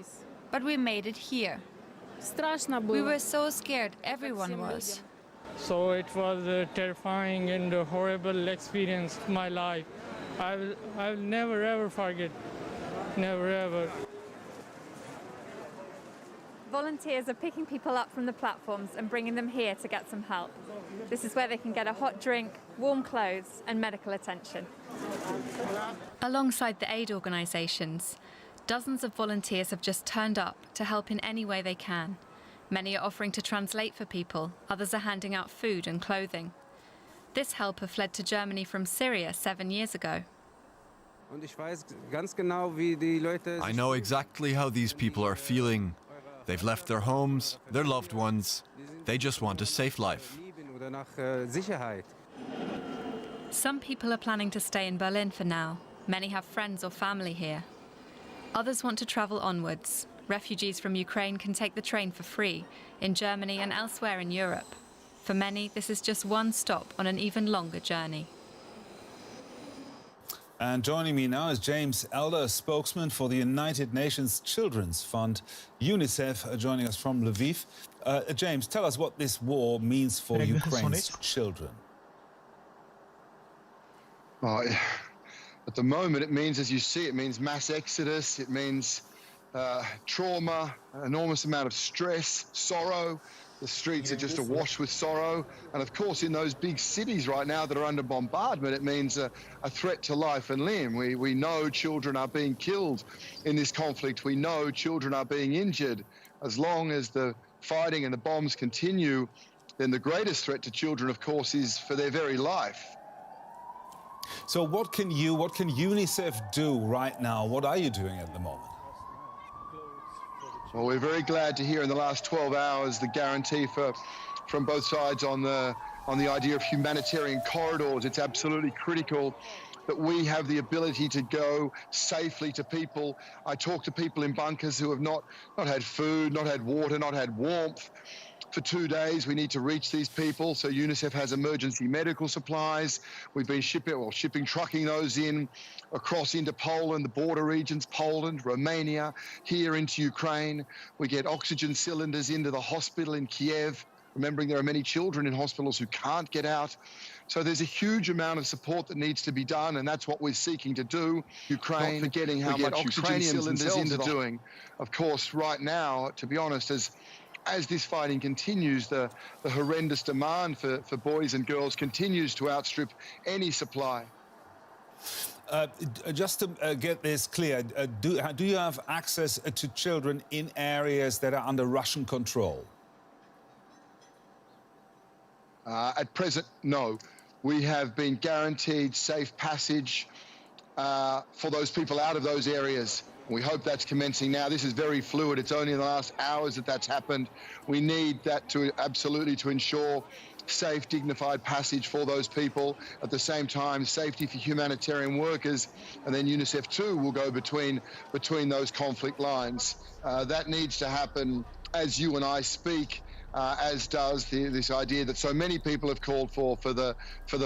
But we made it here. We were so scared, everyone was. So it was a terrifying and a horrible experience of my life. I'll never ever forget. Never ever. Volunteers are picking people up from the platforms and bringing them here to get some help. This is where they can get a hot drink, warm clothes and medical attention. Alongside the aid organisations, dozens of volunteers have just turned up to help in any way they can. Many are offering to translate for people, others are handing out food and clothing. This helper fled to Germany from Syria 7 years ago. I know exactly how these people are feeling. They've left their homes, their loved ones. They just want a safe life. Some people are planning to stay in Berlin for now. Many have friends or family here. Others want to travel onwards. Refugees from Ukraine can take the train for free in Germany and elsewhere in Europe. For many, this is just one stop on an even longer journey. And joining me now is James Elder, spokesman for the United Nations Children's Fund, UNICEF, joining us from Lviv. James, tell us what this war means for Ukraine's children. At the moment, it means, as you see, it means mass exodus, it means trauma, enormous amount of stress, sorrow. The streets are just awash with sorrow. And of course, in those big cities right now that are under bombardment, it means a threat to life and limb. We know children are being killed in this conflict. We know children are being injured. As long as the fighting and the bombs continue, then the greatest threat to children, of course, is for their very life. So what can UNICEF do right now? What are you doing at the moment? Well, we're very glad to hear in the last 12 hours the guarantee from both sides on the idea of humanitarian corridors. It's absolutely critical that we have the ability to go safely to people. I talk to people in bunkers who have not had food, not had water, not had warmth. For 2 days, we need to reach these people. So UNICEF has emergency medical supplies. We've been trucking those in across into Poland, the border regions, Poland, Romania, here into Ukraine. We get oxygen cylinders into the hospital in Kyiv, remembering there are many children in hospitals who can't get out. So there's a huge amount of support that needs to be done, and that's what we're seeking to do. Ukraine, not forgetting how much Ukrainians themselves are doing. Of course, right now, to be honest, as this fighting continues, the horrendous demand for boys and girls continues to outstrip any supply. Just to get this clear, do you have access to children in areas that are under Russian control? At present, no. We have been guaranteed safe passage for those people out of those areas. We hope that's commencing now. This is very fluid. It's only in the last hours that that's happened. We need that to absolutely to ensure safe, dignified passage for those people. At the same time, safety for humanitarian workers, and then UNICEF too will go between those conflict lines. That needs to happen as you and I speak, as does this idea that so many people have called for the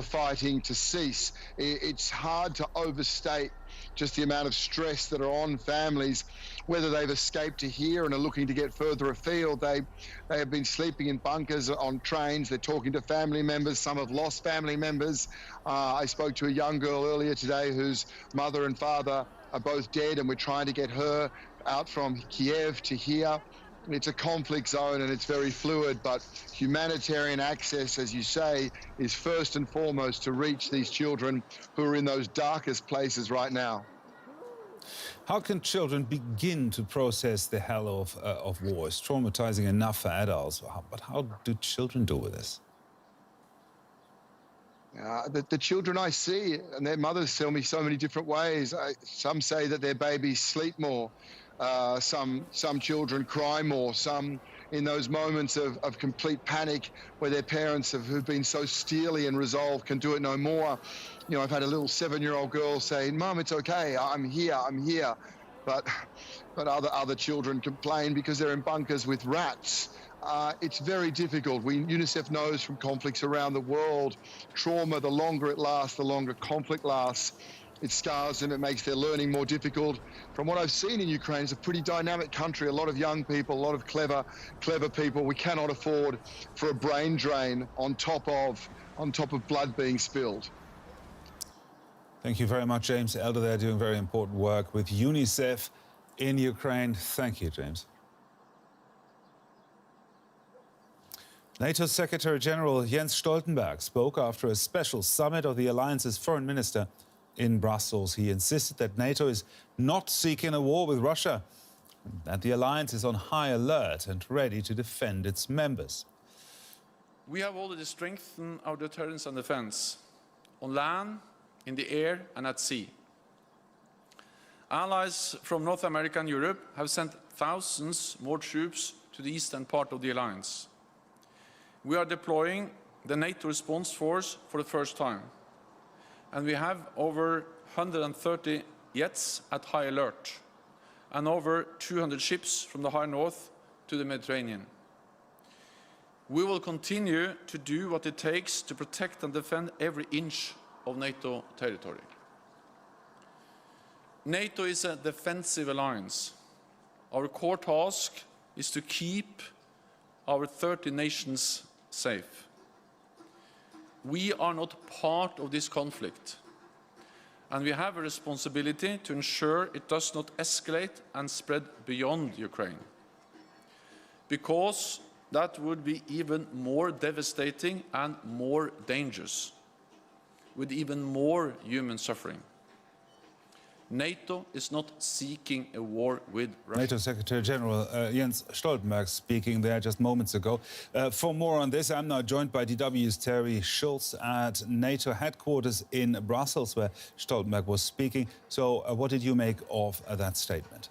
fighting to cease. It's hard to overstate just the amount of stress that are on families, whether they've escaped to here and are looking to get further afield. They have been sleeping in bunkers on trains. They're talking to family members. Some have lost family members. I spoke to a young girl earlier today whose mother and father are both dead, and we're trying to get her out from Kyiv to here. It's a conflict zone and it's very fluid, but humanitarian access, as you say, is first and foremost to reach these children who are in those darkest places right now. How can children begin to process the hell of war? It's traumatizing enough for adults, but how do children deal with this? The children I see and their mothers tell me so many different ways. Some say that their babies sleep more. Some children cry more. Some in those moments of complete panic where their parents who've been so steely and resolved can do it no more. You know, I've had a little 7-year-old girl say, "Mum, it's okay, I'm here. But other children complain because they're in bunkers with rats. It's very difficult. UNICEF knows from conflicts around the world, trauma, the longer it lasts, the longer conflict lasts, it scars them, it makes their learning more difficult. From what I've seen in Ukraine, it's a pretty dynamic country, a lot of young people, a lot of clever people. We cannot afford for a brain drain on top of blood being spilled. Thank you very much, James Elder. They're doing very important work with UNICEF in Ukraine. Thank you, James. NATO Secretary General Jens Stoltenberg spoke after a special summit of the alliance's foreign minister in Brussels. He insisted that NATO is not seeking a war with Russia, and that the alliance is on high alert and ready to defend its members. We have already strengthened our deterrence and defense on land, in the air and at sea. Allies from North America and Europe have sent thousands more troops to the eastern part of the alliance. We are deploying the NATO response force for the first time, and we have over 130 jets at high alert and over 200 ships from the high north to the Mediterranean. We will continue to do what it takes to protect and defend every inch of NATO territory. NATO is a defensive alliance. Our core task is to keep our 30 nations safe. We are not part of this conflict, and we have a responsibility to ensure it does not escalate and spread beyond Ukraine, because that would be even more devastating and more dangerous, with even more human suffering. NATO is not seeking a war with Russia. NATO Secretary General Jens Stoltenberg speaking there just moments ago. For more on this, I'm now joined by DW's Terry Schultz at NATO headquarters in Brussels, where Stoltenberg was speaking. So what did you make of that statement?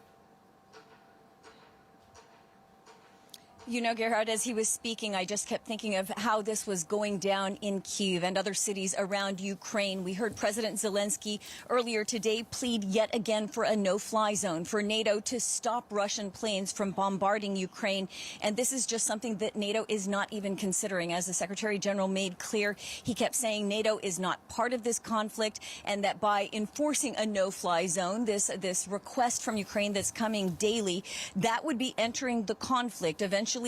You know, Gerhard, as he was speaking, I just kept thinking of how this was going down in Kyiv and other cities around Ukraine. We heard President Zelensky earlier today plead yet again for a no-fly zone, for NATO to stop Russian planes from bombarding Ukraine. And this is just something that NATO is not even considering. As the Secretary General made clear, he kept saying NATO is not part of this conflict, and that by enforcing a no-fly zone, this request from Ukraine that's coming daily, that would be entering the conflict. Eventually,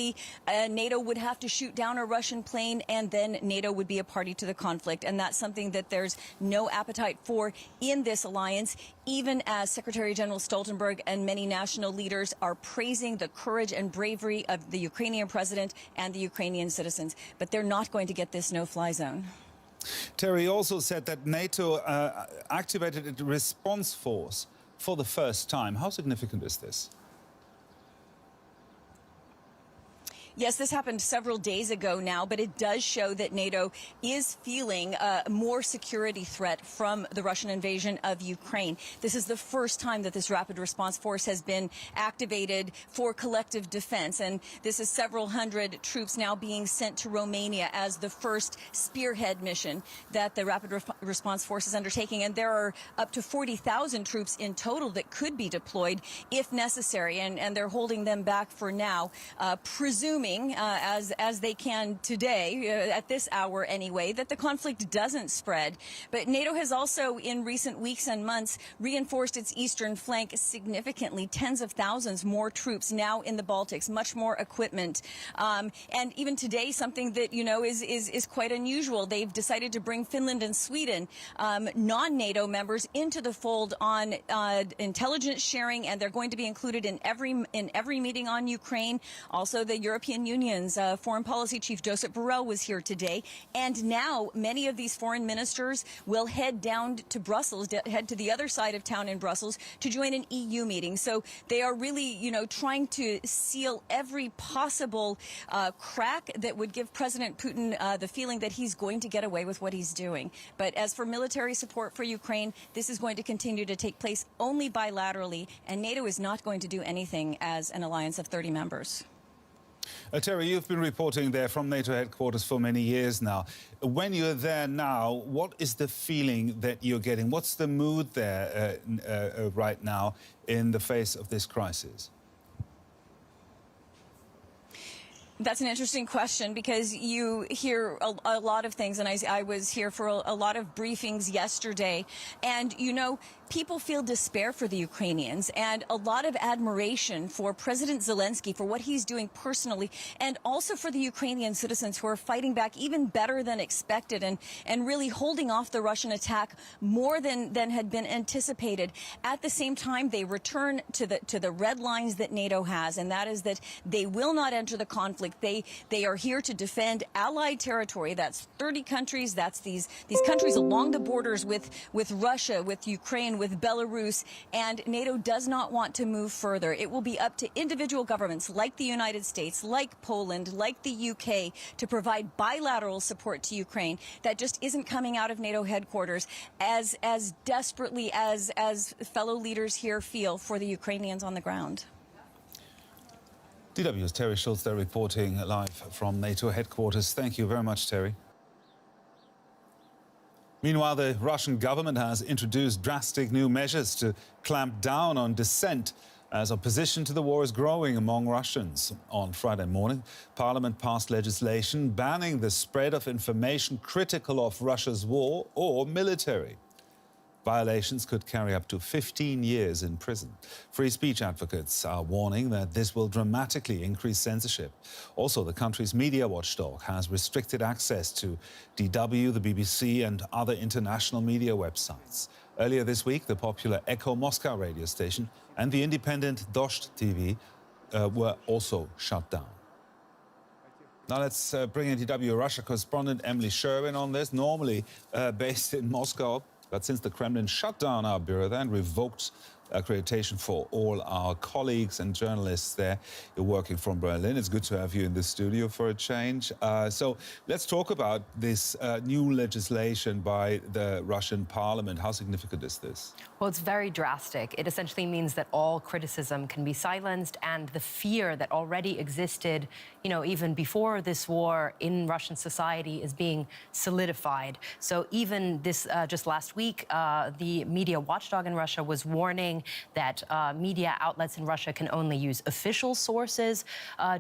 NATO would have to shoot down a Russian plane, and then NATO would be a party to the conflict. And that's something that there's no appetite for in this alliance, even as Secretary General Stoltenberg and many national leaders are praising the courage and bravery of the Ukrainian president and the Ukrainian citizens. But they're not going to get this no-fly zone. Terry also said that NATO activated a response force for the first time. How significant is this? Yes, this happened several days ago now, but it does show that NATO is feeling a more security threat from the Russian invasion of Ukraine. This is the first time that this rapid response force has been activated for collective defense, and this is several hundred troops now being sent to Romania as the first spearhead mission that the rapid response force is undertaking. And there are up to 40,000 troops in total that could be deployed if necessary, and they're holding them back for now, presuming as they can today, at this hour anyway, that the conflict doesn't spread. But NATO has also, in recent weeks and months, reinforced its eastern flank significantly. Tens of thousands more troops now in the Baltics, much more equipment. And even today, something that, you know, is quite unusual. They've decided to bring Finland and Sweden, non-NATO members, into the fold on intelligence sharing, and they're going to be included in every meeting on Ukraine. Also, the European Union's foreign policy chief Josep Borrell was here today, and now many of these foreign ministers will head down to Brussels, head to the other side of town in Brussels to join an EU meeting. So they are really, you know, trying to seal every possible crack that would give President Putin the feeling that he's going to get away with what he's doing. But as for military support for Ukraine, this is going to continue to take place only bilaterally, and NATO is not going to do anything as an alliance of 30 members. Terry, you've been reporting there from NATO headquarters for many years now. When you're there now, what is the feeling that you're getting? What's the mood there right now in the face of this crisis? That's an interesting question because you hear a lot of things, and I was here for a lot of briefings yesterday, and you know, people feel despair for the Ukrainians and a lot of admiration for President Zelensky for what he's doing personally, and also for the Ukrainian citizens who are fighting back even better than expected and really holding off the Russian attack more than had been anticipated. At the same time, they return to the red lines that NATO has, and that is that they will not enter the conflict. They are here to defend allied territory. That's 30 countries. That's these countries along the borders with Russia, with Ukraine, with Belarus, and NATO does not want to move further. It will be up to individual governments like the United States, like Poland, like the UK, to provide bilateral support to Ukraine. That just isn't coming out of NATO headquarters as desperately as fellow leaders here feel for the Ukrainians on the ground. DW's Terry Schultz there reporting live from NATO headquarters. Thank you very much, Terry. Meanwhile, the Russian government has introduced drastic new measures to clamp down on dissent as opposition to the war is growing among Russians. On Friday morning, Parliament passed legislation banning the spread of information critical of Russia's war or military. Violations could carry up to 15 years in prison. Free speech advocates are warning that this will dramatically increase censorship. Also, the country's media watchdog has restricted access to DW, the BBC and other international media websites. Earlier this week, the popular Echo Moscow radio station and the independent Dozhd TV were also shut down. Now let's bring in DW Russia correspondent Emily Sherwin on this, normally based in Moscow. But since the Kremlin shut down our bureau there and revoked accreditation for all our colleagues and journalists there, you're working from Berlin. It's good to have you in the studio for a change. So let's talk about this new legislation by the Russian parliament. How significant is this? Well, it's very drastic. It essentially means that all criticism can be silenced, and the fear that already existed, you know, even before this war in Russian society is being solidified. So even this, just last week, the media watchdog in Russia was warning that media outlets in Russia can only use official sources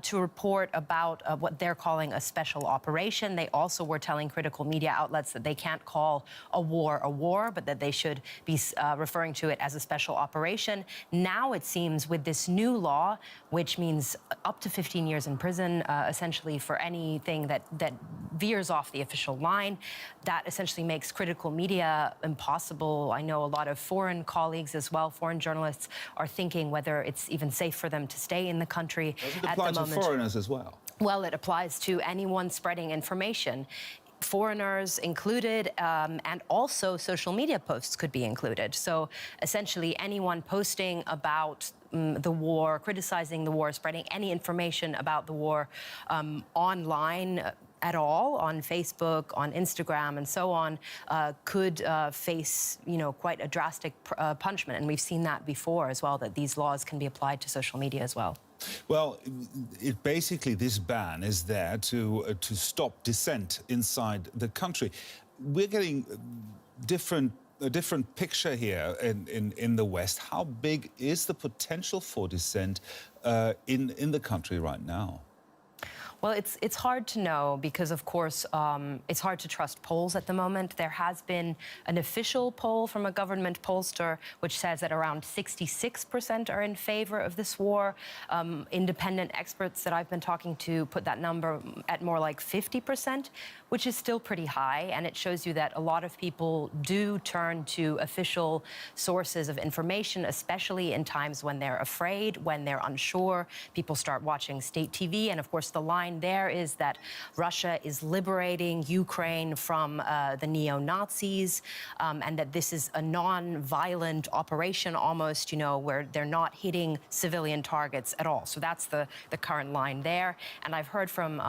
to report about what they're calling a special operation. They also were telling critical media outlets that they can't call a war, but that they should be referring to it as a special operation. Now it seems with this new law, which means up to 15 years in prison, essentially for anything that veers off the official line, that essentially makes critical media impossible. I know a lot of foreign colleagues as well, foreign journalists, are thinking whether it's even safe for them to stay in the country Does it at apply the to moment. foreigners as well? Well, it applies to anyone spreading information. Foreigners included, and also social media posts could be included. So essentially anyone posting about the war, criticizing the war, spreading any information about the war online at all, on Facebook, on Instagram, and so on, could face, you know, quite a drastic punishment. And we've seen that before as well, that these laws can be applied to social media as well. Well, basically this ban is there to stop dissent inside the country. We're getting a different picture here in the West. How big is the potential for dissent in the country right now? Well, it's hard to know because, of course, it's hard to trust polls at the moment. There has been an official poll from a government pollster which says that around 66% are in favor of this war. Independent experts that I've been talking to put that number at more like 50%, which is still pretty high. And it shows you that a lot of people do turn to official sources of information, especially in times when they're afraid, when they're unsure. People start watching state TV. And of course, the line line there is that Russia is liberating Ukraine from the neo-Nazis, and that this is a non-violent operation almost, where they're not hitting civilian targets at all. So that's the current line there. And I've heard from,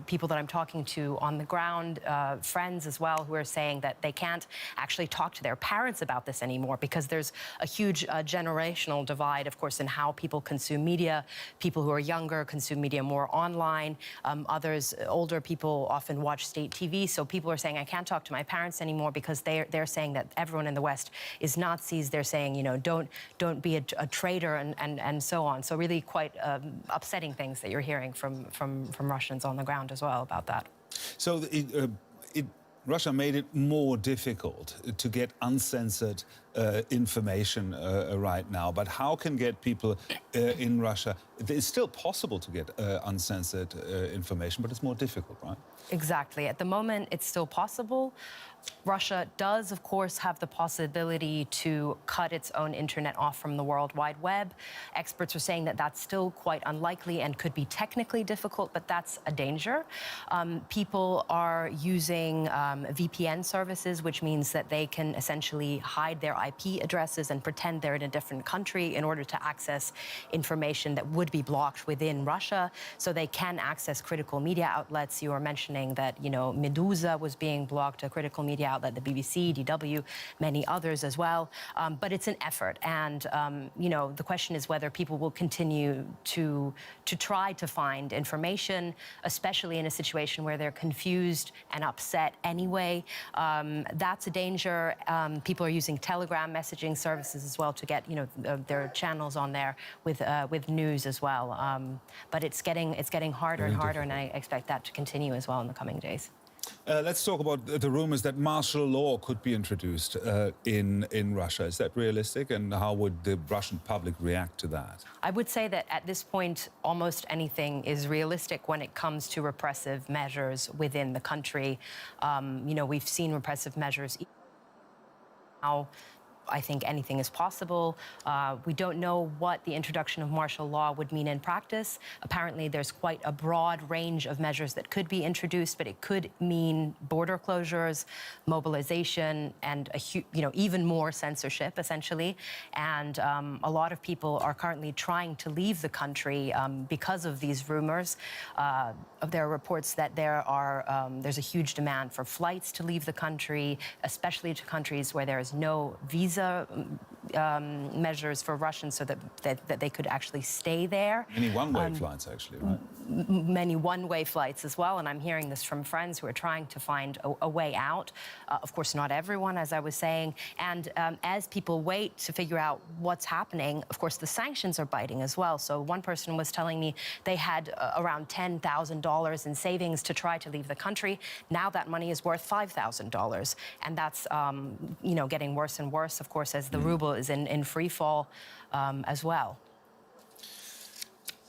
people that I'm talking to on the ground, friends as well, who are saying that they can't actually talk to their parents about this anymore because there's a huge generational divide, of course, in how people consume media. People who are younger consume media more online. Others, older people, often watch state TV. So people are saying, I can't talk to my parents anymore because they're saying that everyone in the West is Nazis. They're saying, don't be a traitor and so on. So really quite upsetting things that you're hearing from Russians on the ground as well about that. So Russia made it more difficult to get uncensored information right now. But how can get people in Russia? It's still possible to get uncensored information, but it's more difficult, right? Exactly. At the moment, it's still possible. Russia does, of course, have the possibility to cut its own internet off from the World Wide Web. Experts are saying that that's still quite unlikely and could be technically difficult, but that's a danger. People are using VPN services, which means that they can essentially hide their IP addresses and pretend they're in a different country in order to access information that would be blocked within Russia. So they can access critical media outlets. You were mentioning that, Medusa was being blocked, a critical media outlet, the BBC, DW, many others as well. But it's an effort. And, the question is whether people will continue to try to find information, especially in a situation where they're confused and upset anyway. That's a danger. People are using Telegram messaging services as well to get, their channels on there with news as well. But it's getting harder and harder, and I expect that to continue as well in the coming days. Let's talk about the rumors that martial law could be introduced in Russia. Is that realistic? And how would the Russian public react to that? I would say that at this point, almost anything is realistic when it comes to repressive measures within the country. We've seen repressive measures now. I think anything is possible. We don't know what the introduction of martial law would mean in practice. Apparently, there's quite a broad range of measures that could be introduced, but it could mean border closures, mobilization, and even more censorship, essentially. And a lot of people are currently trying to leave the country because of these rumors. There are reports that there's a huge demand for flights to leave the country, especially to countries where there is no visa measures for Russians so that they could actually stay there. Many one-way flights, actually, right? Many one-way flights as well, and I'm hearing this from friends who are trying to find a way out. Of course, not everyone, as I was saying. And as people wait to figure out what's happening, of course, the sanctions are biting as well. So one person was telling me they had around $10,000 in savings to try to leave the country. Now that money is worth $5,000, and that's getting worse and worse, of course, as the ruble is in free fall as well.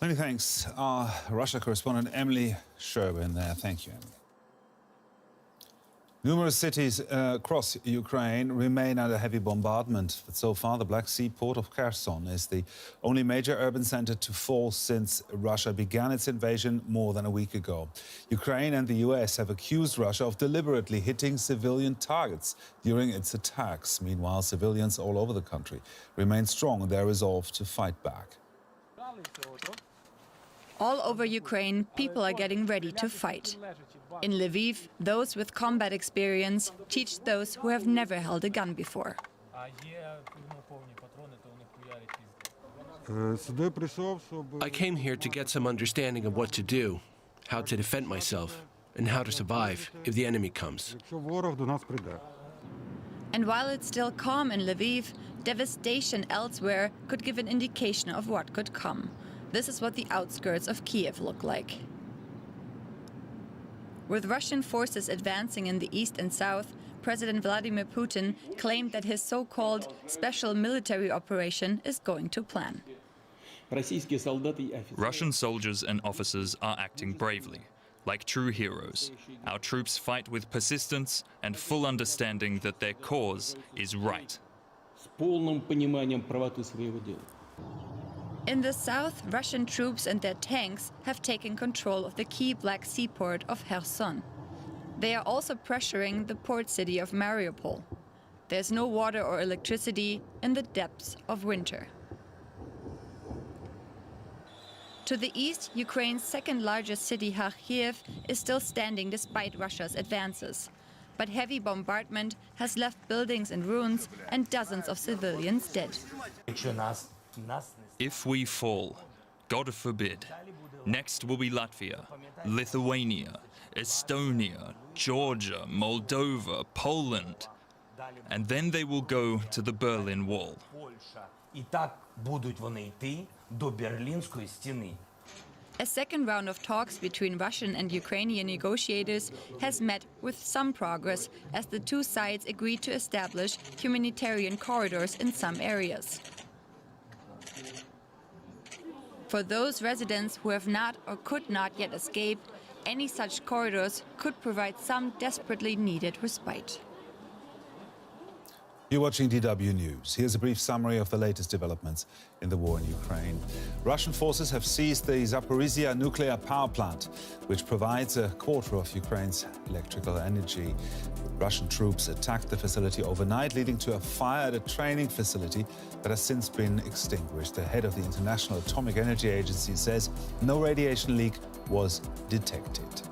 Many thanks. Our Russia correspondent Emily Sherwin there. Thank you, Emily. Numerous cities across Ukraine remain under heavy bombardment, but so far the Black Sea port of Kherson is the only major urban center to fall since Russia began its invasion more than a week ago. Ukraine and the US have accused Russia of deliberately hitting civilian targets during its attacks. Meanwhile, civilians all over the country remain strong in their resolve to fight back. All over Ukraine, people are getting ready to fight. In Lviv, those with combat experience teach those who have never held a gun before. I came here to get some understanding of what to do, how to defend myself, and how to survive if the enemy comes. And while it's still calm in Lviv, devastation elsewhere could give an indication of what could come. This is what the outskirts of Kyiv look like. With Russian forces advancing in the east and south, President Vladimir Putin claimed that his so-called special military operation is going to plan. Russian soldiers and officers are acting bravely, like true heroes. Our troops fight with persistence and full understanding that their cause is right. In the south, Russian troops and their tanks have taken control of the key Black Sea port of Kherson. They are also pressuring the port city of Mariupol. There's no water or electricity in the depths of winter. To the east, Ukraine's second largest city, Kyiv, is still standing despite Russia's advances. But heavy bombardment has left buildings in ruins and dozens of civilians dead. If we fall, God forbid, next will be Latvia, Lithuania, Estonia, Georgia, Moldova, Poland, and then they will go to the Berlin Wall. A second round of talks between Russian and Ukrainian negotiators has met with some progress as the two sides agreed to establish humanitarian corridors in some areas. For those residents who have not or could not yet escape, any such corridors could provide some desperately needed respite. You're watching DW News. Here's a brief summary of the latest developments in the war in Ukraine. Russian forces have seized the Zaporizhia nuclear power plant, which provides a quarter of Ukraine's electrical energy. Russian troops attacked the facility overnight, leading to a fire at a training facility that has since been extinguished. The head of the International Atomic Energy Agency says no radiation leak was detected.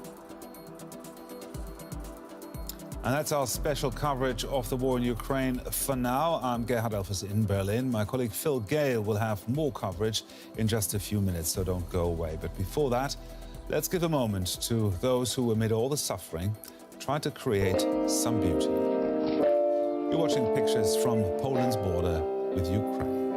And that's our special coverage of the war in Ukraine for now. I'm Gerhard Elfers in Berlin. My colleague Phil Gale will have more coverage in just a few minutes, so don't go away. But before that, let's give a moment to those who, amid all the suffering, try to create some beauty. You're watching pictures from Poland's border with Ukraine.